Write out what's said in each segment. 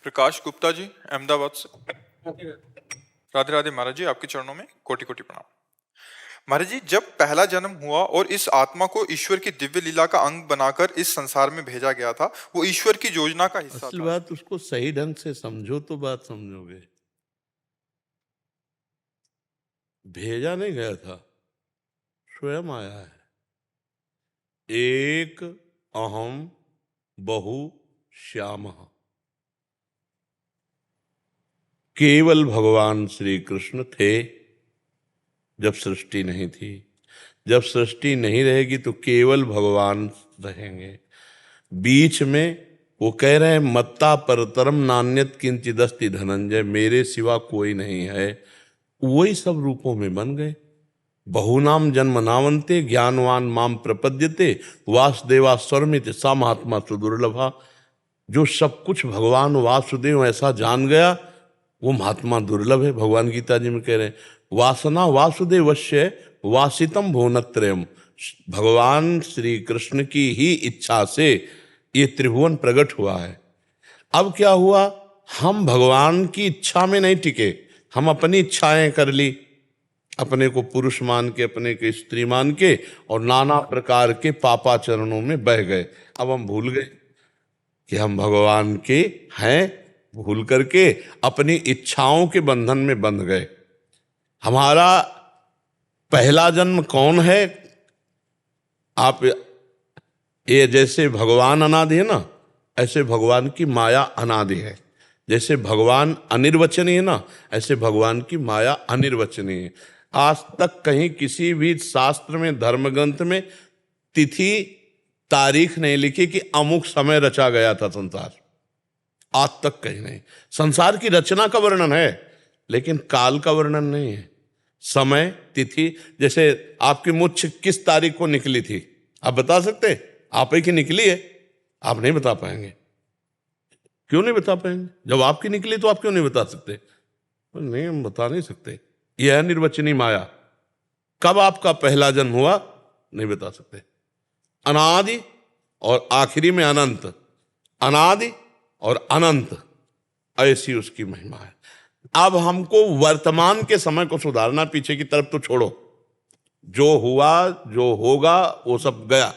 प्रकाश गुप्ता जी, अहमदाबाद से। राधे राधे महाराज जी, आपके चरणों में कोटि कोटि प्रणाम। महाराज जी, जब पहला जन्म हुआ और इस आत्मा को ईश्वर की दिव्य लीला का अंग बनाकर इस संसार में भेजा गया था, वो ईश्वर की योजना का हिस्सा असल था। बात उसको सही ढंग से समझो तो बात समझोगे। भेजा नहीं गया था, स्वयं आया है। एक अहम बहु श्याम, केवल भगवान श्री कृष्ण थे जब सृष्टि नहीं थी। जब सृष्टि नहीं रहेगी तो केवल भगवान रहेंगे। बीच में वो कह रहे हैं मत्ता परतरम नान्यत किंचिदस्ति धनंजय, मेरे सिवा कोई नहीं है। वही सब रूपों में बन गए। बहुनाम जन्म नावंते ज्ञानवान माम प्रपद्यते वासुदेवा स्वरमित सा महात्मा सुदुर्लभा। जो सब कुछ भगवान वासुदेव ऐसा जान गया वो महात्मा दुर्लभ है। भगवान गीता जी में कह रहे हैं वासना वासुदेवस्य वासितम भुवनत्रयम्। भगवान श्री कृष्ण की ही इच्छा से ये त्रिभुवन प्रकट हुआ है। अब क्या हुआ, हम भगवान की इच्छा में नहीं टिके, हम अपनी इच्छाएं कर ली, अपने को पुरुष मान के, अपने को स्त्री मान के, और नाना प्रकार के पापाचरणों में बह गए। अब हम भूल गए कि हम भगवान के हैं, भूल करके अपनी इच्छाओं के बंधन में बंध गए। हमारा पहला जन्म कौन है? आप ये जैसे भगवान अनादि है ना, ऐसे भगवान की माया अनादि है। जैसे भगवान अनिर्वचनीय है ना, ऐसे भगवान की माया अनिर्वचनीय है। आज तक कहीं किसी भी शास्त्र में, धर्म ग्रंथ में तिथि तारीख नहीं लिखी कि अमुक समय रचा गया था संसार। आज तक कहीं नहीं। संसार की रचना का वर्णन है लेकिन काल का वर्णन नहीं है। समय, तिथि, जैसे आपकी मुच्छ किस तारीख को निकली थी आप बता सकते? आप ही की निकली है, आप नहीं बता पाएंगे। क्यों नहीं बता पाएंगे? जब आपकी निकली तो आप क्यों नहीं बता सकते? नहीं, हम बता नहीं सकते। यह है निर्वचनीय माया। कब आपका पहला जन्म हुआ नहीं बता सकते। अनादि और आखिरी में अनंत, अनादि और अनंत, ऐसी उसकी महिमा है। अब हमको वर्तमान के समय को सुधारना, पीछे की तरफ तो छोड़ो। जो हुआ जो होगा वो सब गया।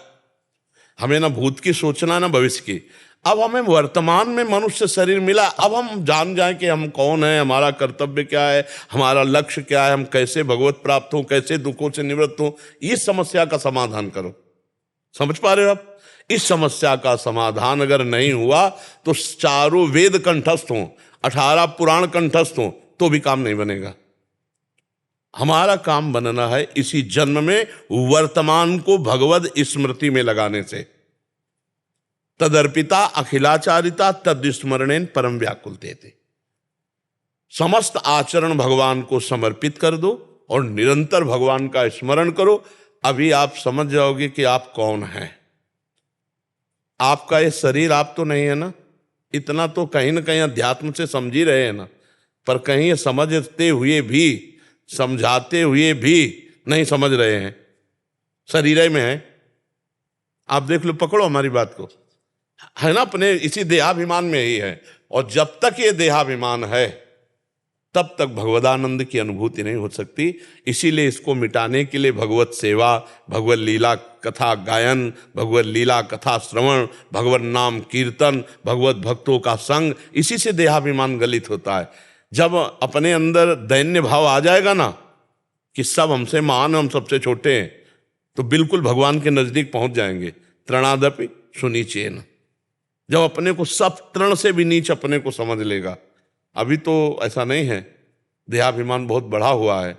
हमें ना भूत की सोचना ना भविष्य की। अब हमें वर्तमान में मनुष्य शरीर मिला, अब हम जान जाए कि हम कौन है, हमारा कर्तव्य क्या है, हमारा लक्ष्य क्या है, हम कैसे भगवत प्राप्त हों, कैसे दुखों से निवृत्त हों। इस समस्या का समाधान करो। समझ पा रहे हो आप? इस समस्या का समाधान अगर नहीं हुआ तो चारों वेद कंठस्थ हों, 18 पुराण कंठस्थ हों, तो भी काम नहीं बनेगा। हमारा काम बनना है इसी जन्म में वर्तमान को भगवद स्मृति में लगाने से। तदर्पिता अखिलाचारिता तद्स्मरणेन परम व्याकुलते थे। समस्त आचरण भगवान को समर्पित कर दो और निरंतर भगवान का स्मरण करो। अभी आप समझ जाओगे कि आप कौन हैं। आपका ये शरीर आप तो नहीं है ना, इतना तो कहीं ना कहीं अध्यात्म से समझ ही रहे हैं ना, पर कहीं ये समझते हुए भी, समझाते हुए भी नहीं समझ रहे हैं। शरीर में है, आप देख लो, पकड़ो हमारी बात को, है ना, अपने इसी देहाभिमान में ही है। और जब तक ये देहाभिमान है तब तक भगवदानंद की अनुभूति नहीं हो सकती। इसीलिए इसको मिटाने के लिए भगवत सेवा, भगवत लीला कथा गायन, भगवत लीला कथा श्रवण, भगवत नाम कीर्तन, भगवत भक्तों का संग, इसी से देहाभिमान गलित होता है। जब अपने अंदर दैन्य भाव आ जाएगा ना कि सब हमसे महान, हम सबसे छोटे हैं, तो बिल्कुल भगवान के नजदीक पहुंच जाएंगे। तृणादपि सुनीचेन। जब अपने को सब तृण से भी नीच अपने को समझ लेगा। अभी तो ऐसा नहीं है, देहाभिमान बहुत बढ़ा हुआ है।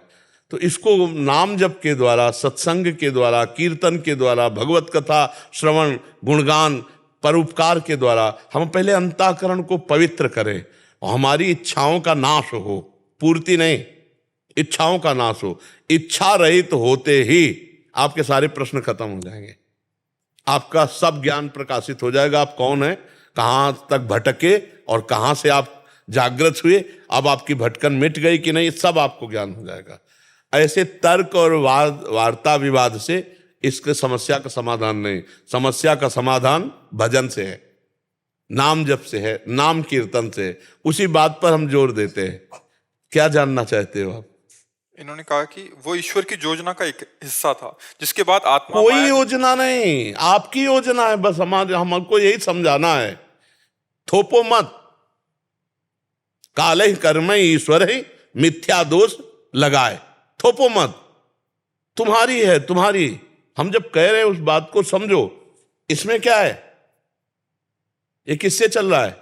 तो इसको नाम जप के द्वारा, सत्संग के द्वारा, कीर्तन के द्वारा, भगवत कथा श्रवण, गुणगान, परोपकार के द्वारा हम पहले अंतःकरण को पवित्र करें और हमारी इच्छाओं का नाश हो। पूर्ति नहीं, इच्छाओं का नाश हो। इच्छा रहित होते ही आपके सारे प्रश्न खत्म हो जाएंगे। आपका सब ज्ञान प्रकाशित हो जाएगा। आप कौन है, कहां तक भटके और कहां से आप जागृत हुए, अब आपकी भटकन मिट गई कि नहीं, सब आपको ज्ञान हो जाएगा। ऐसे तर्क और वार्ता विवाद से इसके समस्या का समाधान नहीं। समस्या का समाधान भजन से है। नाम जप से है, नाम कीर्तन से है। उसी बात पर हम जोर देते हैं। क्या जानना चाहते हो आप? इन्होंने कहा कि वो ईश्वर की योजना का एक हिस्सा था, जिसके बाद आत्मा कोई माया योजना नहीं, आपकी योजना है। बस हमको यही समझाना है। थोपो मत। काले कर्म ईश्वर ही मिथ्या दोष लगाए। थोपो मत। तुम्हारी है, तुम्हारी। हम जब कह रहे हैं उस बात को समझो। इसमें क्या है? ये किससे चल रहा है?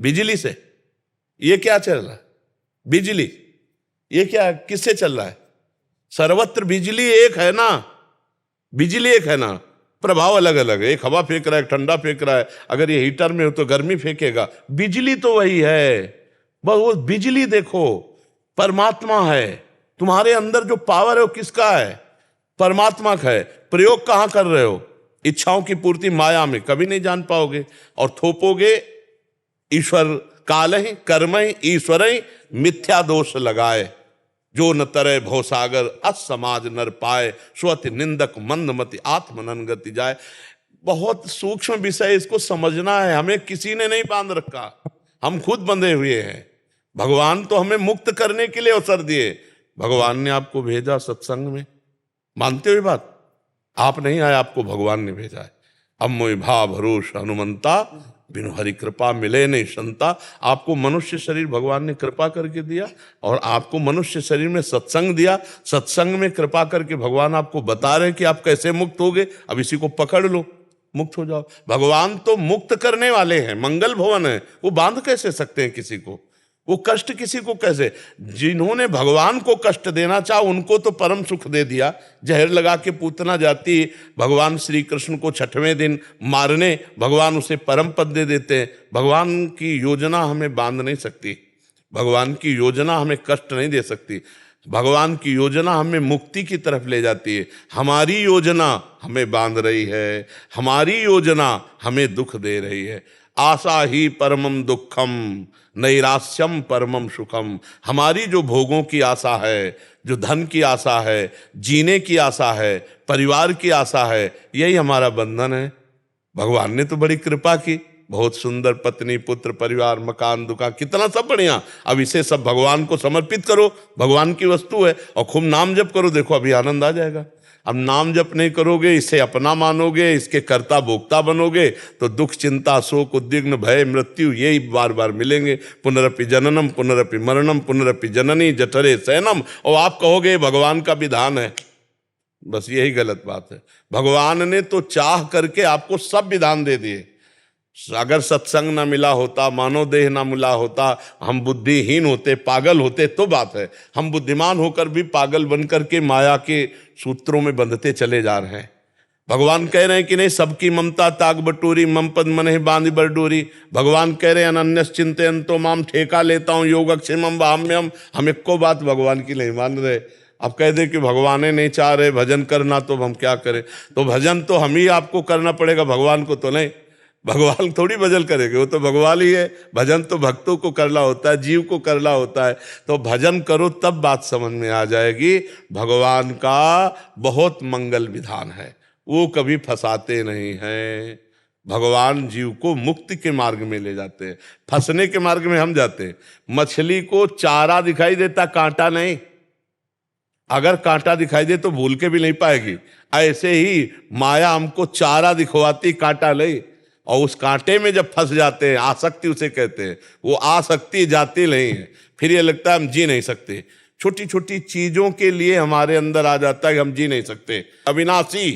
बिजली से। ये क्या चल रहा है? बिजली। ये क्या, किससे चल रहा है? सर्वत्र बिजली एक है ना, बिजली एक है ना, प्रभाव अलग अलग है। एक हवा फेंक रहा है, एक ठंडा फेंक रहा है। अगर ये हीटर में हो तो गर्मी फेंकेगा। बिजली तो वही है। बस वो बिजली देखो, परमात्मा है। तुम्हारे अंदर जो पावर है वो किसका है? परमात्मा का है। प्रयोग कहां कर रहे हो? इच्छाओं की पूर्ति माया में, कभी नहीं जान पाओगे। और थोपोगे ईश्वर काल ही कर्म ही ईश्वर ही मिथ्या दोष लगाए। जो न तरे भवसागर असमाज नर पाए, स्वति निंदक मंदमति आत्मनन गति जाए। बहुत सूक्ष्म विषय, इसको समझना है। हमें किसी ने नहीं बांध रखा, हम खुद बंधे हुए हैं। भगवान तो हमें मुक्त करने के लिए अवसर दिए। भगवान ने आपको भेजा सत्संग में, मानते हो बात? आप नहीं आए, आपको भगवान ने भेजा है। अब मोहि भाव भरोस हनुमंता, बिनु हरि कृपा मिले नहीं संता। आपको मनुष्य शरीर भगवान ने कृपा करके दिया, और आपको मनुष्य शरीर में सत्संग दिया। सत्संग में कृपा करके भगवान आपको बता रहे हैं कि आप कैसे मुक्त होगे। अब इसी को पकड़ लो, मुक्त हो जाओ। भगवान तो मुक्त करने वाले हैं, मंगल भवन है। वो बांध कैसे सकते हैं किसी को? वो कष्ट किसी को कैसे? जिन्होंने भगवान को कष्ट देना चाहा उनको तो परम सुख दे दिया। जहर लगा के पूतना जाती भगवान श्री कृष्ण को 6वें दिन मारने, भगवान उसे परम पद दे देते हैं। भगवान की योजना हमें बांध नहीं सकती। भगवान की योजना हमें कष्ट नहीं दे सकती। भगवान की योजना हमें मुक्ति की तरफ ले जाती है। हमारी योजना हमें बांध रही है, हमारी योजना हमें दुख दे रही है। आशा ही परमम दुखम नैराश्यम परमम सुखम। हमारी जो भोगों की आशा है, जो धन की आशा है, जीने की आशा है, परिवार की आशा है, यही हमारा बंधन है। भगवान ने तो बड़ी कृपा की, बहुत सुंदर पत्नी, पुत्र, परिवार, मकान, दुकान, कितना सब बढ़िया। अब इसे सब भगवान को समर्पित करो, भगवान की वस्तु है, और खूब नाम जप करो। देखो अभी आनंद आ जाएगा। अब नाम जप नहीं करोगे, इसे अपना मानोगे, इसके कर्ता भोक्ता बनोगे, तो दुख, चिंता, शोक, उद्विग्न, भय, मृत्यु यही बार बार मिलेंगे। पुनरपि जननम पुनरपि मरणम पुनरपि जननी जठरे शयनम। और आप कहोगे भगवान का विधान है। बस यही गलत बात है। भगवान ने तो चाह करके आपको सब विधान दे दिए। अगर सत्संग ना मिला होता, मानव देह ना मिला होता, हम बुद्धिहीन होते, पागल होते तो बात है। हम बुद्धिमान होकर भी पागल बनकर के माया के सूत्रों में बंधते चले जा रहे हैं। भगवान कह रहे हैं कि नहीं, सबकी ममता ताग बटोरी, मम पद मन बांध बरडोरी। भगवान कह रहे हैं अनन्यस चिंतयन्तो माम, ठेका लेता हूँ योगक्षेमम वाम्यम। हम एक को बात भगवान की नहीं मान रहे। अब कह दे कि भगवान नहीं चाह रहे भजन करना, तो हम क्या करें? तो भजन तो हम ही आपको करना पड़ेगा, भगवान को तो नहीं। भगवान थोड़ी भजन करेंगे, वो तो भगवान ही है। भजन तो भक्तों को करना होता है, जीव को करना होता है। तो भजन करो तब बात समझ में आ जाएगी। भगवान का बहुत मंगल विधान है, वो कभी फंसाते नहीं हैं। भगवान जीव को मुक्ति के मार्ग में ले जाते हैं, फंसने के मार्ग में हम जाते हैं। मछली को चारा दिखाई देता, कांटा नहीं। अगर कांटा दिखाई दे तो भूल के भी नहीं पाएगी। ऐसे ही माया हमको चारा दिखवाती, कांटा नहीं। और उस कांटे में जब फंस जाते हैं, आसक्ति उसे कहते हैं, वो आसक्ति जाती नहीं है। फिर ये लगता है हम जी नहीं सकते। छोटी छोटी चीजों के लिए हमारे अंदर आ जाता है कि हम जी नहीं सकते। अविनाशी,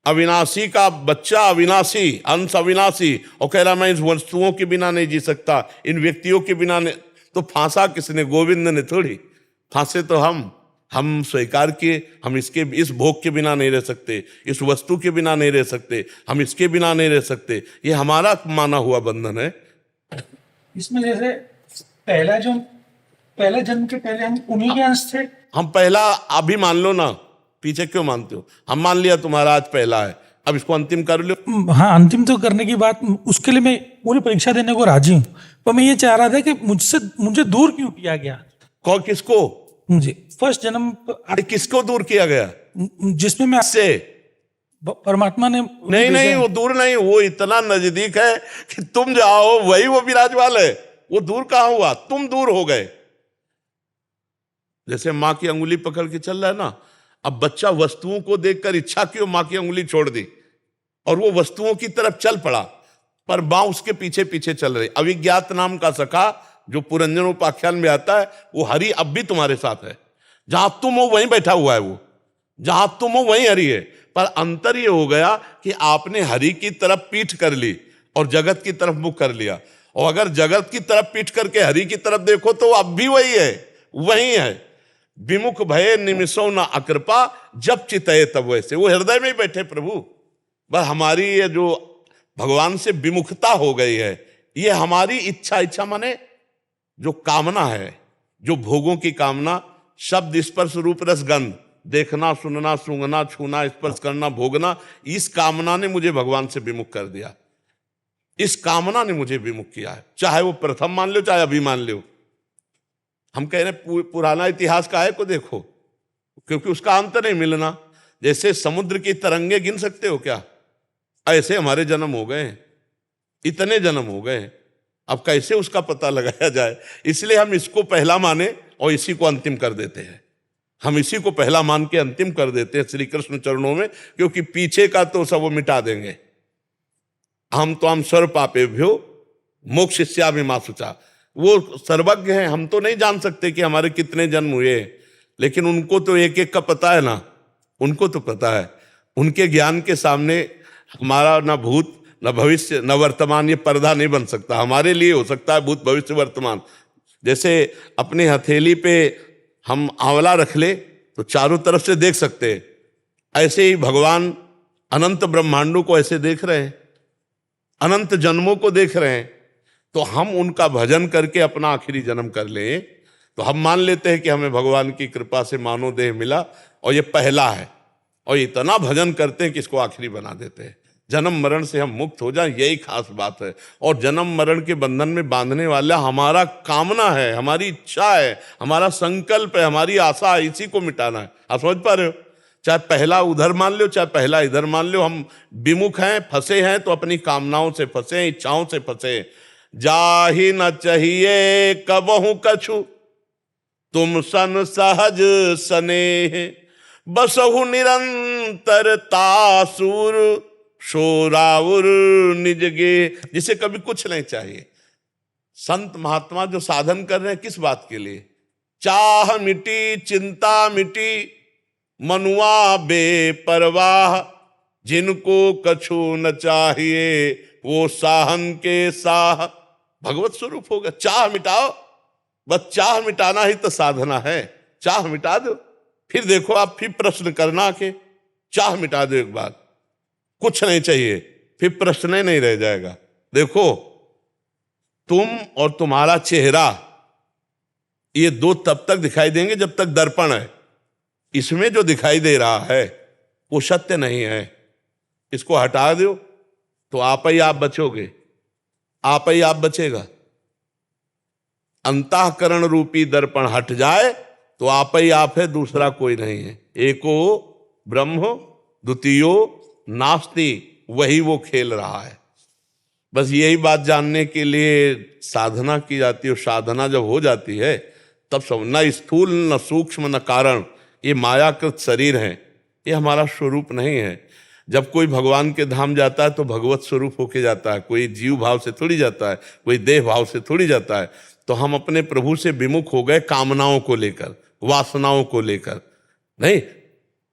अविनाशी का बच्चा अविनाशी, अंश अविनाशी, और कह रहा मैं इन वस्तुओं के बिना नहीं जी सकता, इन व्यक्तियों के बिना नहीं। तो फांसा किसने? गोविंद ने थोड़ी। फांसे तो हम स्वीकार किए, हम इसके इस भोग के बिना नहीं रह सकते, इस वस्तु के बिना नहीं रह सकते, हम इसके बिना नहीं रह सकते। ये हमारा माना हुआ बंधन है। इसमें जैसे पहला जन्म के पहले हम उन्हीं के अंश थे। हम पहला अभी मान लो ना, पीछे क्यों मानते हो? हम मान लिया तुम्हारा आज पहला है, अब इसको अंतिम कर लो। हाँ, अंतिम तो करने की बात, उसके लिए मैं पूरी परीक्षा देने को राजी हूँ। पर मैं ये चाह रहा था कि मुझे दूर क्यों किया गया? किसको? मुझे फर्स्ट जन्म। अरे किसको दूर किया गया? जिसमें मैं से परमात्मा ने नहीं नहीं, वो दूर नहीं, वो इतना नजदीक है कि तुम जाओ वही वो विराजमान है। वो दूर कहां हुआ, तुम दूर हो गए। जैसे मां की अंगुली पकड़ के चल रहा है ना, अब बच्चा वस्तुओं को देखकर इच्छा की मां की अंगुली छोड़ दी और वो वस्तुओं की तरफ चल पड़ा, पर मां उसके पीछे पीछे चल रही। अविज्ञात नाम का सखा जो पुरंजनोपाख्यान में आता है, वो हरि अब भी तुम्हारे साथ है। जहां तुम हो वहीं बैठा हुआ है वो, जहां तुम हो वहीं हरि है। पर अंतर ये हो गया कि आपने हरि की तरफ पीठ कर ली और जगत की तरफ मुख कर लिया। और अगर जगत की तरफ पीठ करके हरि की तरफ देखो तो अब भी वही है, वही है। विमुख भये निमिषों न अकृपा, जब चितये तब वैसे। वो हृदय में ही बैठे प्रभु। बस हमारी ये जो भगवान से विमुखता हो गई है, ये हमारी इच्छा माने जो कामना है, जो भोगों की कामना, शब्द स्पर्श रूप रस गंध, देखना सुनना सूंघना छूना स्पर्श करना भोगना, इस कामना ने मुझे भगवान से विमुख कर दिया। इस कामना ने मुझे विमुख किया है। चाहे वो प्रथम मान लो चाहे अभी मान लो। हम कह रहे पुराना इतिहास का है को देखो, क्योंकि उसका अंत नहीं मिलना। जैसे समुद्र की तरंगे गिन सकते हो क्या? ऐसे हमारे जन्म हो गए, इतने जन्म हो गए, अब कैसे उसका पता लगाया जाए? इसलिए हम इसको पहला माने और इसी को अंतिम कर देते हैं। हम इसी को पहला मान के अंतिम कर देते हैं श्री कृष्ण चरणों में, क्योंकि पीछे का तो सब वो मिटा देंगे। हम तो हम सर्व पापेभ्यो मोक्षयिष्यामिमाशुचा, वो सर्वज्ञ हैं। हम तो नहीं जान सकते कि हमारे कितने जन्म हुए, लेकिन उनको तो एक एक का पता है ना, उनको तो पता है। उनके ज्ञान के सामने हमारा न भूत न भविष्य न वर्तमान ये पर्दा नहीं बन सकता। हमारे लिए हो सकता है भूत भविष्य वर्तमान। जैसे अपनी हथेली पे हम आंवला रख ले तो चारों तरफ से देख सकते हैं, ऐसे ही भगवान अनंत ब्रह्मांडों को ऐसे देख रहे हैं, अनंत जन्मों को देख रहे हैं। तो हम उनका भजन करके अपना आखिरी जन्म कर लें तो हम मान लेते हैं कि हमें भगवान की कृपा से मानव देह मिला और ये पहला है, और इतना भजन करते हैं कि इसको आखिरी बना देते हैं। जन्म मरण से हम मुक्त हो जाएं, यही खास बात है। और जन्म मरण के बंधन में बांधने वाला हमारा कामना है, हमारी इच्छा है, हमारा संकल्प है, हमारी आशा है, इसी को मिटाना है। आप समझ पा रहे हो? चाहे पहला उधर मान लो चाहे पहला इधर मान लो, हम विमुख हैं, फंसे हैं तो अपनी कामनाओं से फंसे, इच्छाओं से फंसे। जाहि न चाहिए कबहु कछु, तुम सन सहज स्नेह, बसहु निरंतर तासुर, शोराउर निज गे। जिसे कभी कुछ नहीं चाहिए। संत महात्मा जो साधन कर रहे हैं किस बात के लिए? चाह मिटी चिंता मिटी, मनुआ बेपरवाह, जिनको कछु न चाहिए वो साहन के साह। भगवत स्वरूप होगा। चाह मिटाओ, बस चाह मिटाना ही तो साधना है। चाह मिटा दो, फिर देखो आप फिर प्रश्न करना के चाह मिटा दो एक बार, कुछ नहीं चाहिए, फिर प्रश्न ही नहीं रह जाएगा। देखो तुम और तुम्हारा चेहरा ये दो तब तक दिखाई देंगे जब तक दर्पण है। इसमें जो दिखाई दे रहा है वो सत्य नहीं है। इसको हटा दो तो आप ही आप बचोगे, आप ही आप बचेगा। अंतःकरण रूपी दर्पण हट जाए तो आप ही आप है, दूसरा कोई नहीं है। एको ब्रह्म द्वितीयो नास्ति, वही वो खेल रहा है। बस यही बात जानने के लिए साधना की जाती है। साधना जब हो जाती है तब सब, न स्थूल न सूक्ष्म न कारण, ये मायाकृत शरीर है, ये हमारा स्वरूप नहीं है। जब कोई भगवान के धाम जाता है तो भगवत स्वरूप होके जाता है। कोई जीव भाव से थोड़ी जाता है, कोई देह भाव से थोड़ी जाता है। तो हम अपने प्रभु से विमुख हो गए कामनाओं को लेकर, वासनाओं को लेकर। नहीं,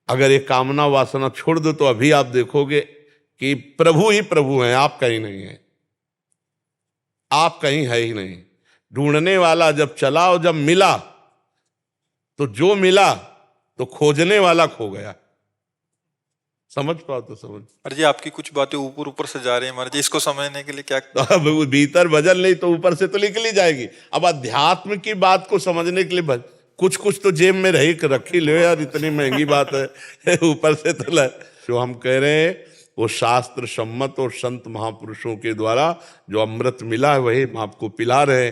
अगर ये कामना वासना छोड़ दो तो अभी आप देखोगे कि प्रभु ही प्रभु हैं, आप कहीं नहीं हैं, आप कहीं है ही नहीं। ढूंढने वाला जब चला और जब मिला तो जो मिला तो खोजने वाला खो गया। समझ पाओ तो समझ। महाराज जी आपकी कुछ बातें ऊपर ऊपर से जा रही है महाराज जी, इसको समझने के लिए क्या? तो अब भीतर भजन नहीं तो ऊपर से तो निकल ही जाएगी। अब अध्यात्म की बात को समझने के लिए कुछ कुछ तो जेब में रखी लो यार, इतनी महंगी बात है ऊपर से तो जो हम कह रहे हैं वो शास्त्र सम्मत और संत महापुरुषों के द्वारा जो अमृत मिला है वही हम आपको पिला रहे।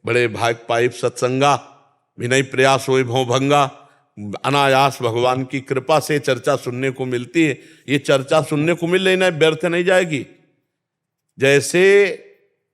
बड़े भाग पाइप सत्संगा, विनय प्रयास होए भव भंगा, अनायास भगवान की कृपा से चर्चा सुनने को मिलती है। ये चर्चा सुनने को मिल रही ना, व्यर्थ नहीं जाएगी। जैसे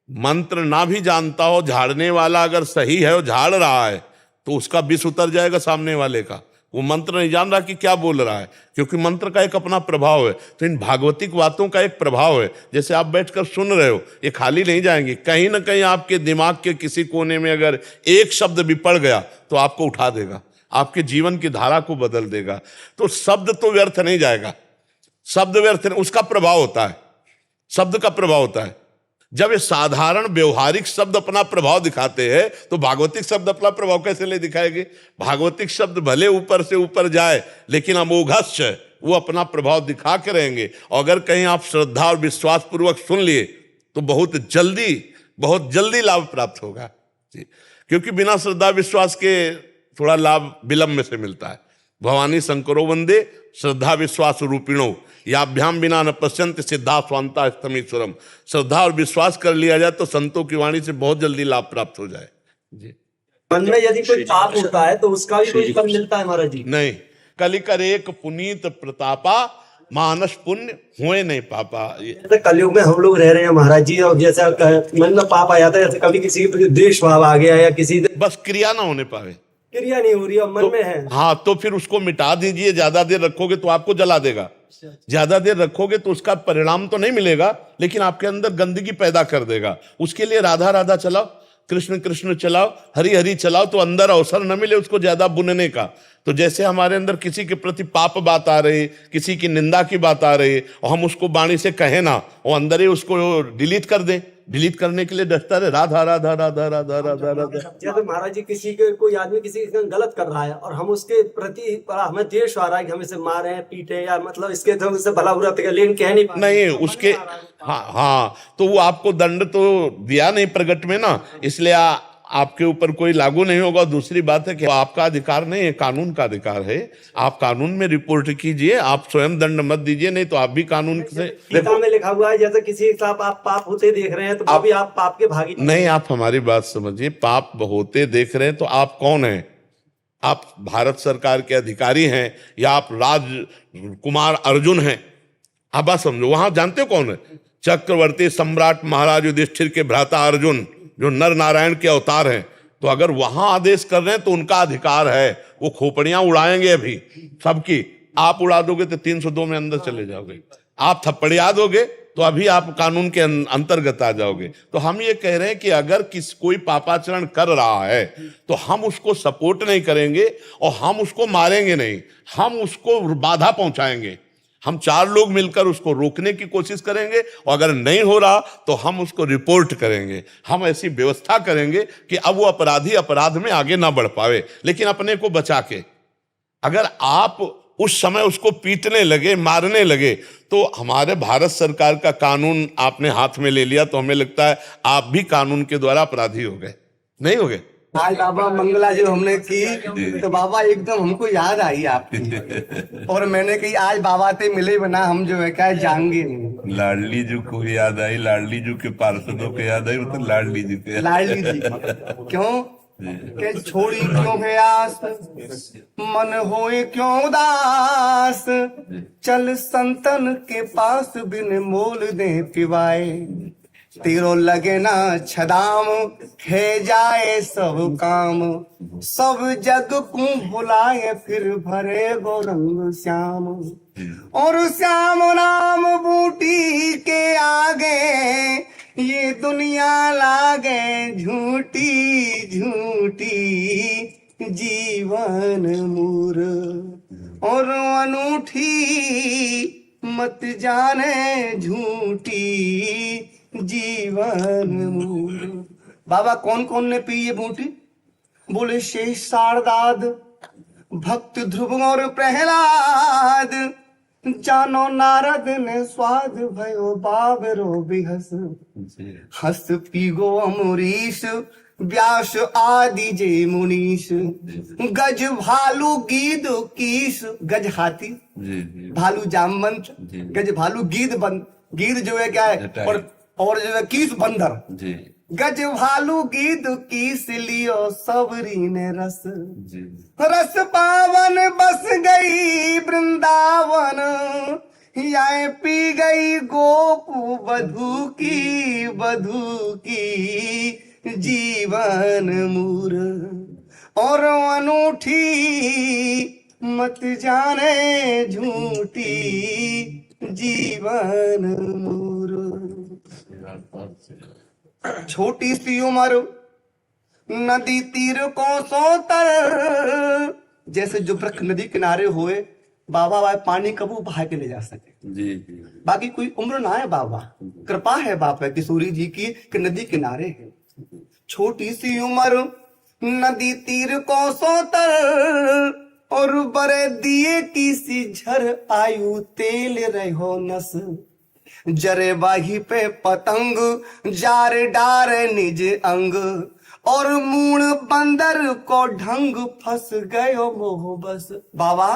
मंत्र ना भी जानता हो, झाड़ने वाला अगर सही है और झाड़ रहा है तो उसका विष उतर जाएगा सामने वाले का। वो मंत्र नहीं जान रहा कि क्या बोल रहा है, क्योंकि मंत्र का एक अपना प्रभाव है। तो इन भागवतिक बातों का एक प्रभाव है। जैसे आप बैठकर सुन रहे हो, ये खाली नहीं जाएंगे। कहीं ना कहीं आपके दिमाग के किसी कोने में अगर एक शब्द भी पड़ गया तो आपको उठा देगा, आपके जीवन की धारा को बदल देगा। तो शब्द तो व्यर्थ नहीं जाएगा, शब्द व्यर्थ नहीं, उसका प्रभाव होता है, शब्द का प्रभाव होता है। जब ये साधारण व्यवहारिक शब्द अपना प्रभाव दिखाते हैं तो भागवतिक शब्द अपना प्रभाव कैसे ले दिखाएंगे? भागवतिक शब्द भले ऊपर से ऊपर जाए लेकिन अमोघस्य वो अपना प्रभाव दिखा के रहेंगे। और अगर कहीं आप श्रद्धा और विश्वास पूर्वक सुन लिए तो बहुत जल्दी लाभ प्राप्त होगा जी। क्योंकि बिना श्रद्धा विश्वास के थोड़ा लाभ विलंब से मिलता है। भवानी शंकरो वंदे श्रद्धा विश्वास रूपिणो याभ्याम बिना न पश्यंत सिद्धा स्वांता स्तमीश्वरम। श्रद्धा और विश्वास कर लिया जाए तो संतों की वाणी से बहुत जल्दी लाभ प्राप्त हो जाए जी। मन में यदि कोई पाप होता है तो उसका भी कोई फल मिलता है महाराज जी? नहीं, कलिकर एक पुनीत प्रतापा मानस पुण्य हुए नहीं पापा। जैसे कलयुग में हम लोग रह रहे हैं महाराज जी, और जैसा मन में पाप आ जाता है, जैसे कभी किसी के प्रति द्वेष भाव आ गया या किसी बस क्रिया ना होने पावे, क्रिया नहीं हो रही और मन में है। हाँ, तो फिर उसको मिटा दीजिए। ज्यादा देर रखोगे तो आपको जला देगा, ज्यादा देर रखोगे तो उसका परिणाम तो नहीं मिलेगा लेकिन आपके अंदर गंदगी पैदा कर देगा। उसके लिए राधा राधा चलाओ, कृष्ण कृष्ण चलाओ, हरि हरि चलाओ, तो अंदर अवसर न मिले उसको ज्यादा बुनने का। तो जैसे हमारे अंदर किसी के प्रति पाप बात आ रही, किसी की निंदा की बात आ रही और हम उसको वाणी से कहें ना, वो अंदर ही उसको डिलीट कर दें। डिलीट करने के लिए डरता है राधा राधा राधा राधा राधा राधा। जैसे महाराज जी किसी के कोई आदमी किसी के साथ गलत कर रहा है और हम उसके प्रति बड़ा हमें द्वेष आ रहा है कि हम इसे मारे पीटे या मतलब इसके तो उससे भला बुरा लेकिन कह नहीं पा नहीं उसके हाँ, तो वो आपको दंड तो दिया नहीं प्रगट में ना, इसलिए आपके ऊपर कोई लागू नहीं होगा। दूसरी बात है कि आपका अधिकार नहीं है, कानून का अधिकार है। आप कानून में रिपोर्ट कीजिए, आप स्वयं दंड मत दीजिए, नहीं तो आप भी कानून से। गीता में लिखा हुआ है जैसे किसी के साथ आप पाप होते देख रहे हैं तो अभी आप पाप के भागी नहीं। आप हमारी बात समझिए, पाप होते देख रहे हैं तो आप कौन हैं? आप भारत सरकार के अधिकारी हैं या आप राजकुमार अर्जुन हैं? आप बात समझो। वहां जानते हो कौन है? चक्रवर्ती सम्राट महाराज युधिष्ठिर के भ्राता अर्जुन, जो नर नारायण के अवतार हैं। तो अगर वहां आदेश कर रहे हैं तो उनका अधिकार है, वो खोपड़ियां उड़ाएंगे अभी सबकी। आप उड़ा दोगे तो 302 में अंदर चले जाओगे, आप थप्पड़िया दोगे तो अभी आप कानून के अंतर्गत आ जाओगे। तो हम ये कह रहे हैं कि अगर कोई पापाचरण कर रहा है तो हम उसको सपोर्ट नहीं करेंगे और हम उसको मारेंगे नहीं, हम उसको बाधा पहुंचाएंगे। हम 4 लोग मिलकर उसको रोकने की कोशिश करेंगे और अगर नहीं हो रहा तो हम उसको रिपोर्ट करेंगे। हम ऐसी व्यवस्था करेंगे कि अब वो अपराधी अपराध में आगे ना बढ़ पावे, लेकिन अपने को बचा के। अगर आप उस समय उसको पीटने लगे, मारने लगे, तो हमारे भारत सरकार का कानून आपने हाथ में ले लिया तो हमें लगता है आप भी कानून के द्वारा अपराधी हो गए। नहीं हो गए? आज बाबा मंगला जो हमने की तो बाबा एकदम हमको याद आई आपकी, और मैंने कही आज बाबा से मिले बना हम जो है क्या जाएंगे नहीं। लाडली जी को याद आई, लाडली जी के पार्षदों को याद आई, वो तो लाडली जी के। लाडली जी क्यों के छोड़ी क्यों है आस, मन होए क्यों उदास, चल संतन के पास बिन मोल दे पिवाए, तेरो लगे ना छदाम है जाए सब काम, सब जग को भुलाए फिर भरे गौरंग श्याम, और श्याम नाम बूटी के आगे ये दुनिया लागे झूठी झूठी, जीवन मूर और अनूठी मत जाने झूठी, जीवन मूल। बाबा कौन कौन ने पी ये बूटी? बोले शेष शारदाद, भक्त ध्रुव और प्रहलाद, जानो नारद ने स्वाद भयो बाबरो बिहस, हस पीगो अमरीश व्यास आदि जे मुनीश, गज भालू गीद कीस, गज हाथी, भालू जामवंत, गज भालू गीद बंद, गीद जो है क्या है, और जो है कीस बंदर, गज भालू गीत कीस लियो सबरी ने रस, रस पावन बस गई वृंदावन, याए पी गई गोपू बधू की जीवन मूर, और अनूठी मत जाने झूठी जीवन मूर। छोटी सी उम्र नदी तीर को सोतर, जैसे जो वृक्ष नदी किनारे हुए बाबा भाई पानी कबू बहा के ले जा सके। जी बाकी कोई उम्र ना है बाबा, कृपा है बाबा किशोरी जी की कि नदी किनारे है। छोटी सी उम्र नदी तीर को सोतर, और बड़े दिए की सी झर आयु तेल रहो नस, जरे बाही पे पतंग जार डार निज अंग, और मूण बंदर को ढंग फंस गयो मोह बस। बाबा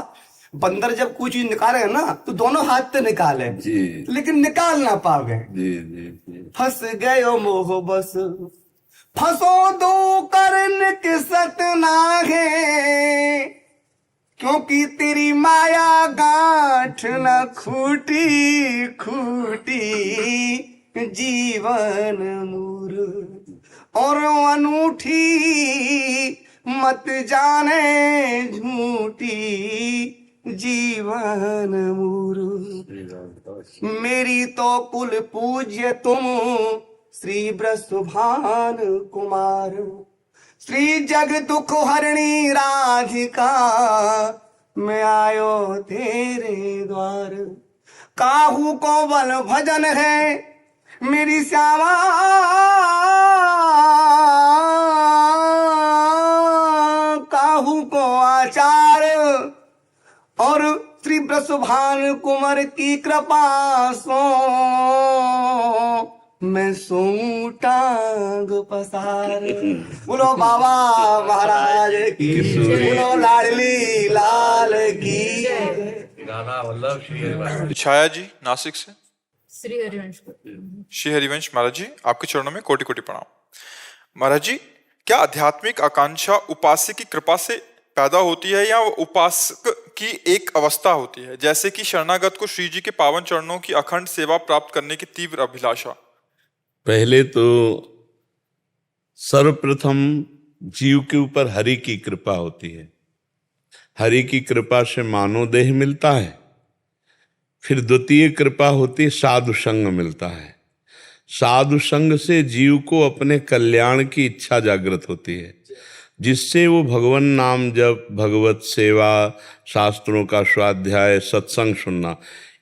बंदर जब कोई चीज निकाले है ना तो दोनों हाथ से निकाले जी, लेकिन निकाल ना पावे। जी। फंस गयो मोह बस, फंसो दो करन के सतना है, क्योंकि तेरी माया गांठ न खूटी जीवन मूर, और अनूठी मत जाने झूठी जीवन मूर। मेरी तो कुल पूज्य तुम श्री ब्रजभान कुमार, श्री जग दुख हरणी राधिका, मैं आयो तेरे द्वार। काहू को बल भजन है मेरी श्यामा, काहू को आचार, और श्री ब्रजभान कुमार की कृपा सो मैं सोऊं टांग पसार। बोलो बाबा महाराज की, बोलो लाडली लाल की। छाया जी नासिक से। श्री हरिवंश श्री हरिवंश महाराज जी, आपके चरणों में कोटि कोटि प्रणाम। महाराज जी, क्या आध्यात्मिक आकांक्षा उपास्य की कृपा से पैदा होती है या उपासक की एक अवस्था होती है, जैसे कि शरणागत को श्री जी के पावन चरणों की अखंड सेवा प्राप्त करने की तीव्र अभिलाषा? पहले तो सर्वप्रथम जीव के ऊपर हरि की कृपा होती है। हरि की कृपा से मानव देह मिलता है। फिर द्वितीय कृपा होती है, साधु संग मिलता है। साधु संग से जीव को अपने कल्याण की इच्छा जागृत होती है, जिससे वो भगवान नाम जप, भगवत सेवा, शास्त्रों का स्वाध्याय, सत्संग सुनना,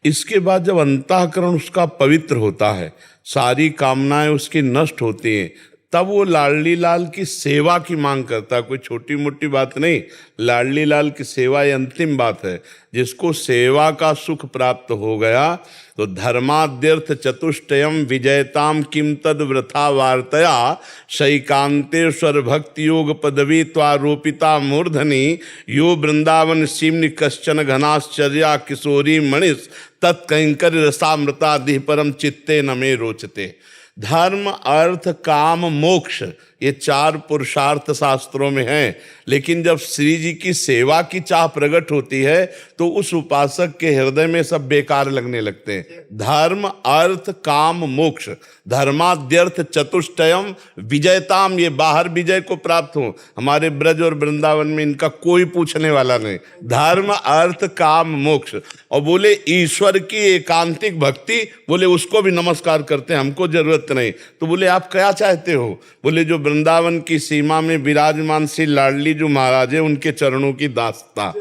इसके बाद जब अंतःकरण उसका पवित्र होता है, सारी कामनाएं उसकी नष्ट होती हैं, तब वो लाडली लाल की सेवा की मांग करता है। कोई छोटी मोटी बात नहीं, लाडली लाल की सेवा ये अंतिम बात है। जिसको सेवा का सुख प्राप्त हो गया तो धर्माद्यर्थ चतुष्टयम विजयताम किम तद वृथा वार्तया शैकांतेश्वर भक्ति योग पदवी त्वारोपिता मूर्धनि यो वृंदावन सीमनि कश्चन घनाश्चर्या किशोरी मणिस तत्कंकर रसामृता दिह परम चित्ते न मे रोचते। धर्म अर्थ काम मोक्ष ये चार पुरुषार्थ शास्त्रों में हैं, लेकिन जब श्री जी की सेवा की चाह प्रकट होती है तो उस उपासक के हृदय में सब बेकार लगने लगते हैं। धर्म अर्थ काम मोक्ष, धर्माद्यर्थ चतुष्टयम विजयताम, ये बाहर विजय को प्राप्त हो, हमारे ब्रज और वृंदावन में इनका कोई पूछने वाला नहीं। धर्म अर्थ काम मोक्ष, और बोले ईश्वर की एकांतिक भक्ति, बोले उसको भी नमस्कार करते हैं, हमको जरूरत नहीं। तो बोले आप क्या चाहते हो? बोले जो वृंदावन की सीमा में विराजमान श्री लाडली जो महाराज है उनके चरणों की दास्ता।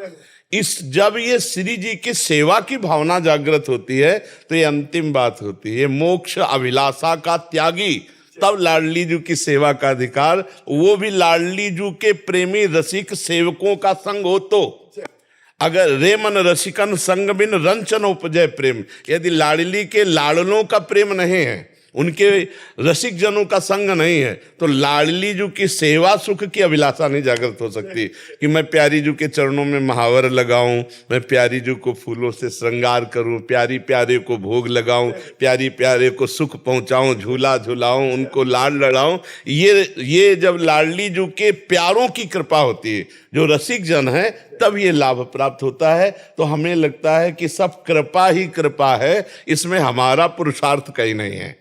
इस जब ये श्री जी की सेवा की भावना जागृत होती है तो ये अंतिम बात होती है, मोक्ष अभिलाषा का त्यागी, तब लाडली जी की सेवा का अधिकार, वो भी लाडली जी के प्रेमी रसिक सेवकों का संग हो तो। अगर रे मन रसिकन संग बिन रंचन उपजय प्रेम, यदि लाडली के लाडलों का प्रेम नहीं है उनके रसिक जनों का संग नहीं है, तो लाडली जू की सेवा सुख की अभिलाषा नहीं जागृत हो सकती कि मैं प्यारी जू के चरणों में महावर लगाऊं, मैं प्यारी जू को फूलों से श्रृंगार करूं, प्यारी प्यारे को भोग लगाऊं, प्यारी प्यारे को सुख पहुंचाऊं, झूला झूलाऊं, उनको लाड लड़ाऊं। ये जब लाडली जू के प्यारों की कृपा होती है, जो रसिक जन है, तब ये लाभ प्राप्त होता है। तो हमें लगता है कि सब कृपा ही कृपा है, इसमें हमारा पुरुषार्थ कहीं नहीं है।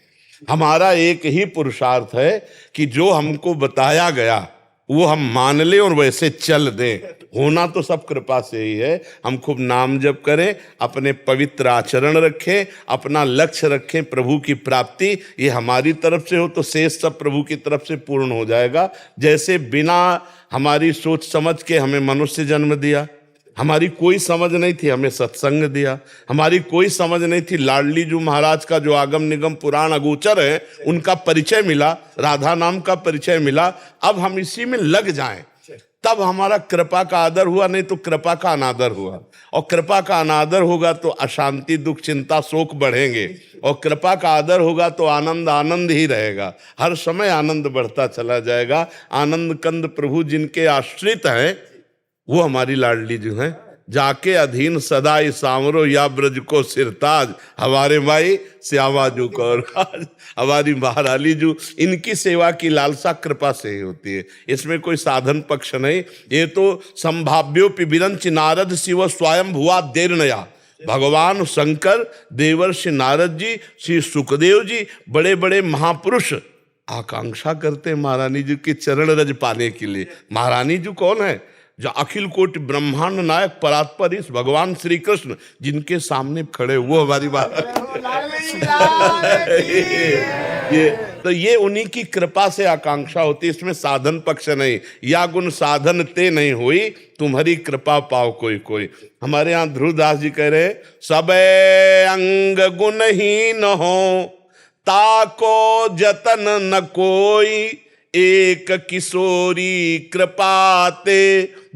हमारा एक ही पुरुषार्थ है कि जो हमको बताया गया वो हम मान लें और वैसे चल दें। होना तो सब कृपा से ही है। हम खूब नाम जप करें, अपने पवित्र आचरण रखें, अपना लक्ष्य रखें प्रभु की प्राप्ति। ये हमारी तरफ से हो तो शेष सब प्रभु की तरफ से पूर्ण हो जाएगा। जैसे बिना हमारी सोच समझ के हमें मनुष्य जन्म दिया, हमारी कोई समझ नहीं थी, हमें सत्संग दिया, हमारी कोई समझ नहीं थी, लाडली जू महाराज का जो आगम निगम पुराण अगोचर है उनका परिचय मिला, राधा नाम का परिचय मिला। अब हम इसी में लग जाएं, तब हमारा कृपा का आदर हुआ, नहीं तो कृपा का अनादर हुआ। और कृपा का अनादर होगा तो अशांति, दुख, चिंता, शोक बढ़ेंगे, और कृपा का आदर होगा तो आनंद आनंद ही रहेगा। हर समय आनंद बढ़ता चला जाएगा। आनंद कंद प्रभु जिनके आश्रित हैं वो हमारी लाडली जो है। जाके अधीन सदाई सांवरो या ब्रज को सिरताज, हमारे माई श्यामा जू कौर काज, हमारी महारानी जू, इनकी सेवा की लालसा कृपा से ही होती है। इसमें कोई साधन पक्ष नहीं। ये तो संभाव्योपि विरंच नारद शिव स्वयं भुआ देरनया। भगवान शंकर, देवर्षि नारद जी, श्री सुखदेव जी, बड़े बड़े महापुरुष आकांक्षा करते महारानी जी के चरण रज पाने के लिए। महारानी जी कौन है? जो अखिल कोटि ब्रह्मांड नायक परात्पर ईश भगवान श्री कृष्ण जिनके सामने खड़े, वो हमारी बात। ये उन्हीं की कृपा से आकांक्षा होती है, इसमें साधन पक्ष नहीं। या गुण साधन ते नहीं हुई, तुम्हारी कृपा पाओ कोई कोई। हमारे यहाँ ध्रुवदास जी कह रहे, सबे अंग गुणहीन हो, ताको जतन न कोई, एक किशोरी कृपाते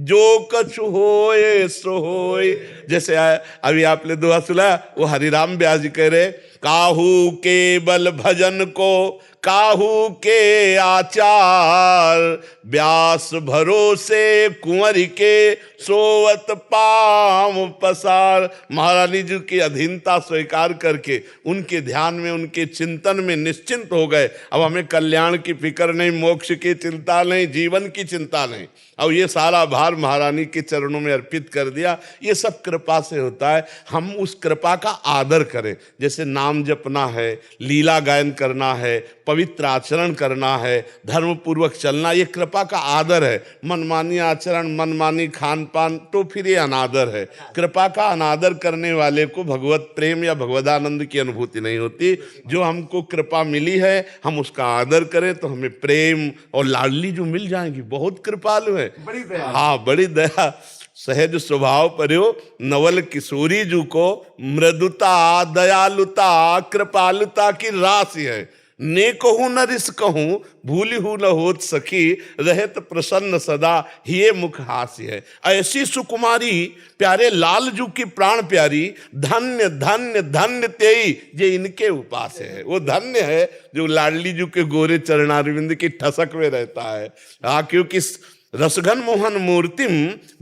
जो कछु होए सो होए। जैसे अभी आपने दोहा सुना, वो हरिराम व्यास जी कह रहे, काहू के बल भजन को, काहू के आचार, व्यास भरोसे कुंवरी के, सोवत पाम पसार। महारानी जी की अधीनता स्वीकार करके उनके ध्यान में, उनके चिंतन में निश्चिंत हो गए। अब हमें कल्याण की फिक्र नहीं, मोक्ष की चिंता नहीं, जीवन की चिंता नहीं। अब ये सारा भार महारानी के चरणों में अर्पित कर दिया। ये सब कृपा से होता है। हम उस कृपा का आदर करें। जैसे नाम जपना है, लीला गायन करना है, पवित्र आचरण करना है, धर्म पूर्वक चलना, ये कृपा का आदर है। मनमानी आचरण, मनमानी खान पान, तो फिर ये अनादर है। कृपा का अनादर करने वाले को भगवत प्रेम या भगवदानंद की अनुभूति नहीं होती। जो हमको कृपा मिली है हम उसका आदर करें तो हमें प्रेम और लाडली जो मिल जाएंगी। बहुत कृपालु है, हाँ, बड़ी दया। सहज स्वभाव पर्यो नवल किशोरी जू को, मृदुता, दयालुता, कृपालुता की राशि है। ने कहूँ न रिस कहूँ, भूली हूँ न होत सखी, रहत प्रसन्न सदा हिये मुख हास्य है। ऐसी सुकुमारी प्यारे लाल जू की प्राण प्यारी, धन्य धन्य धन्य तेई जे इनके उपास है। वो धन्य है जो लाडली जू के गोरे चरणारविंद की ठसक में रहता है। हाँ, क्योंकि रसघन मोहन मूर्तिम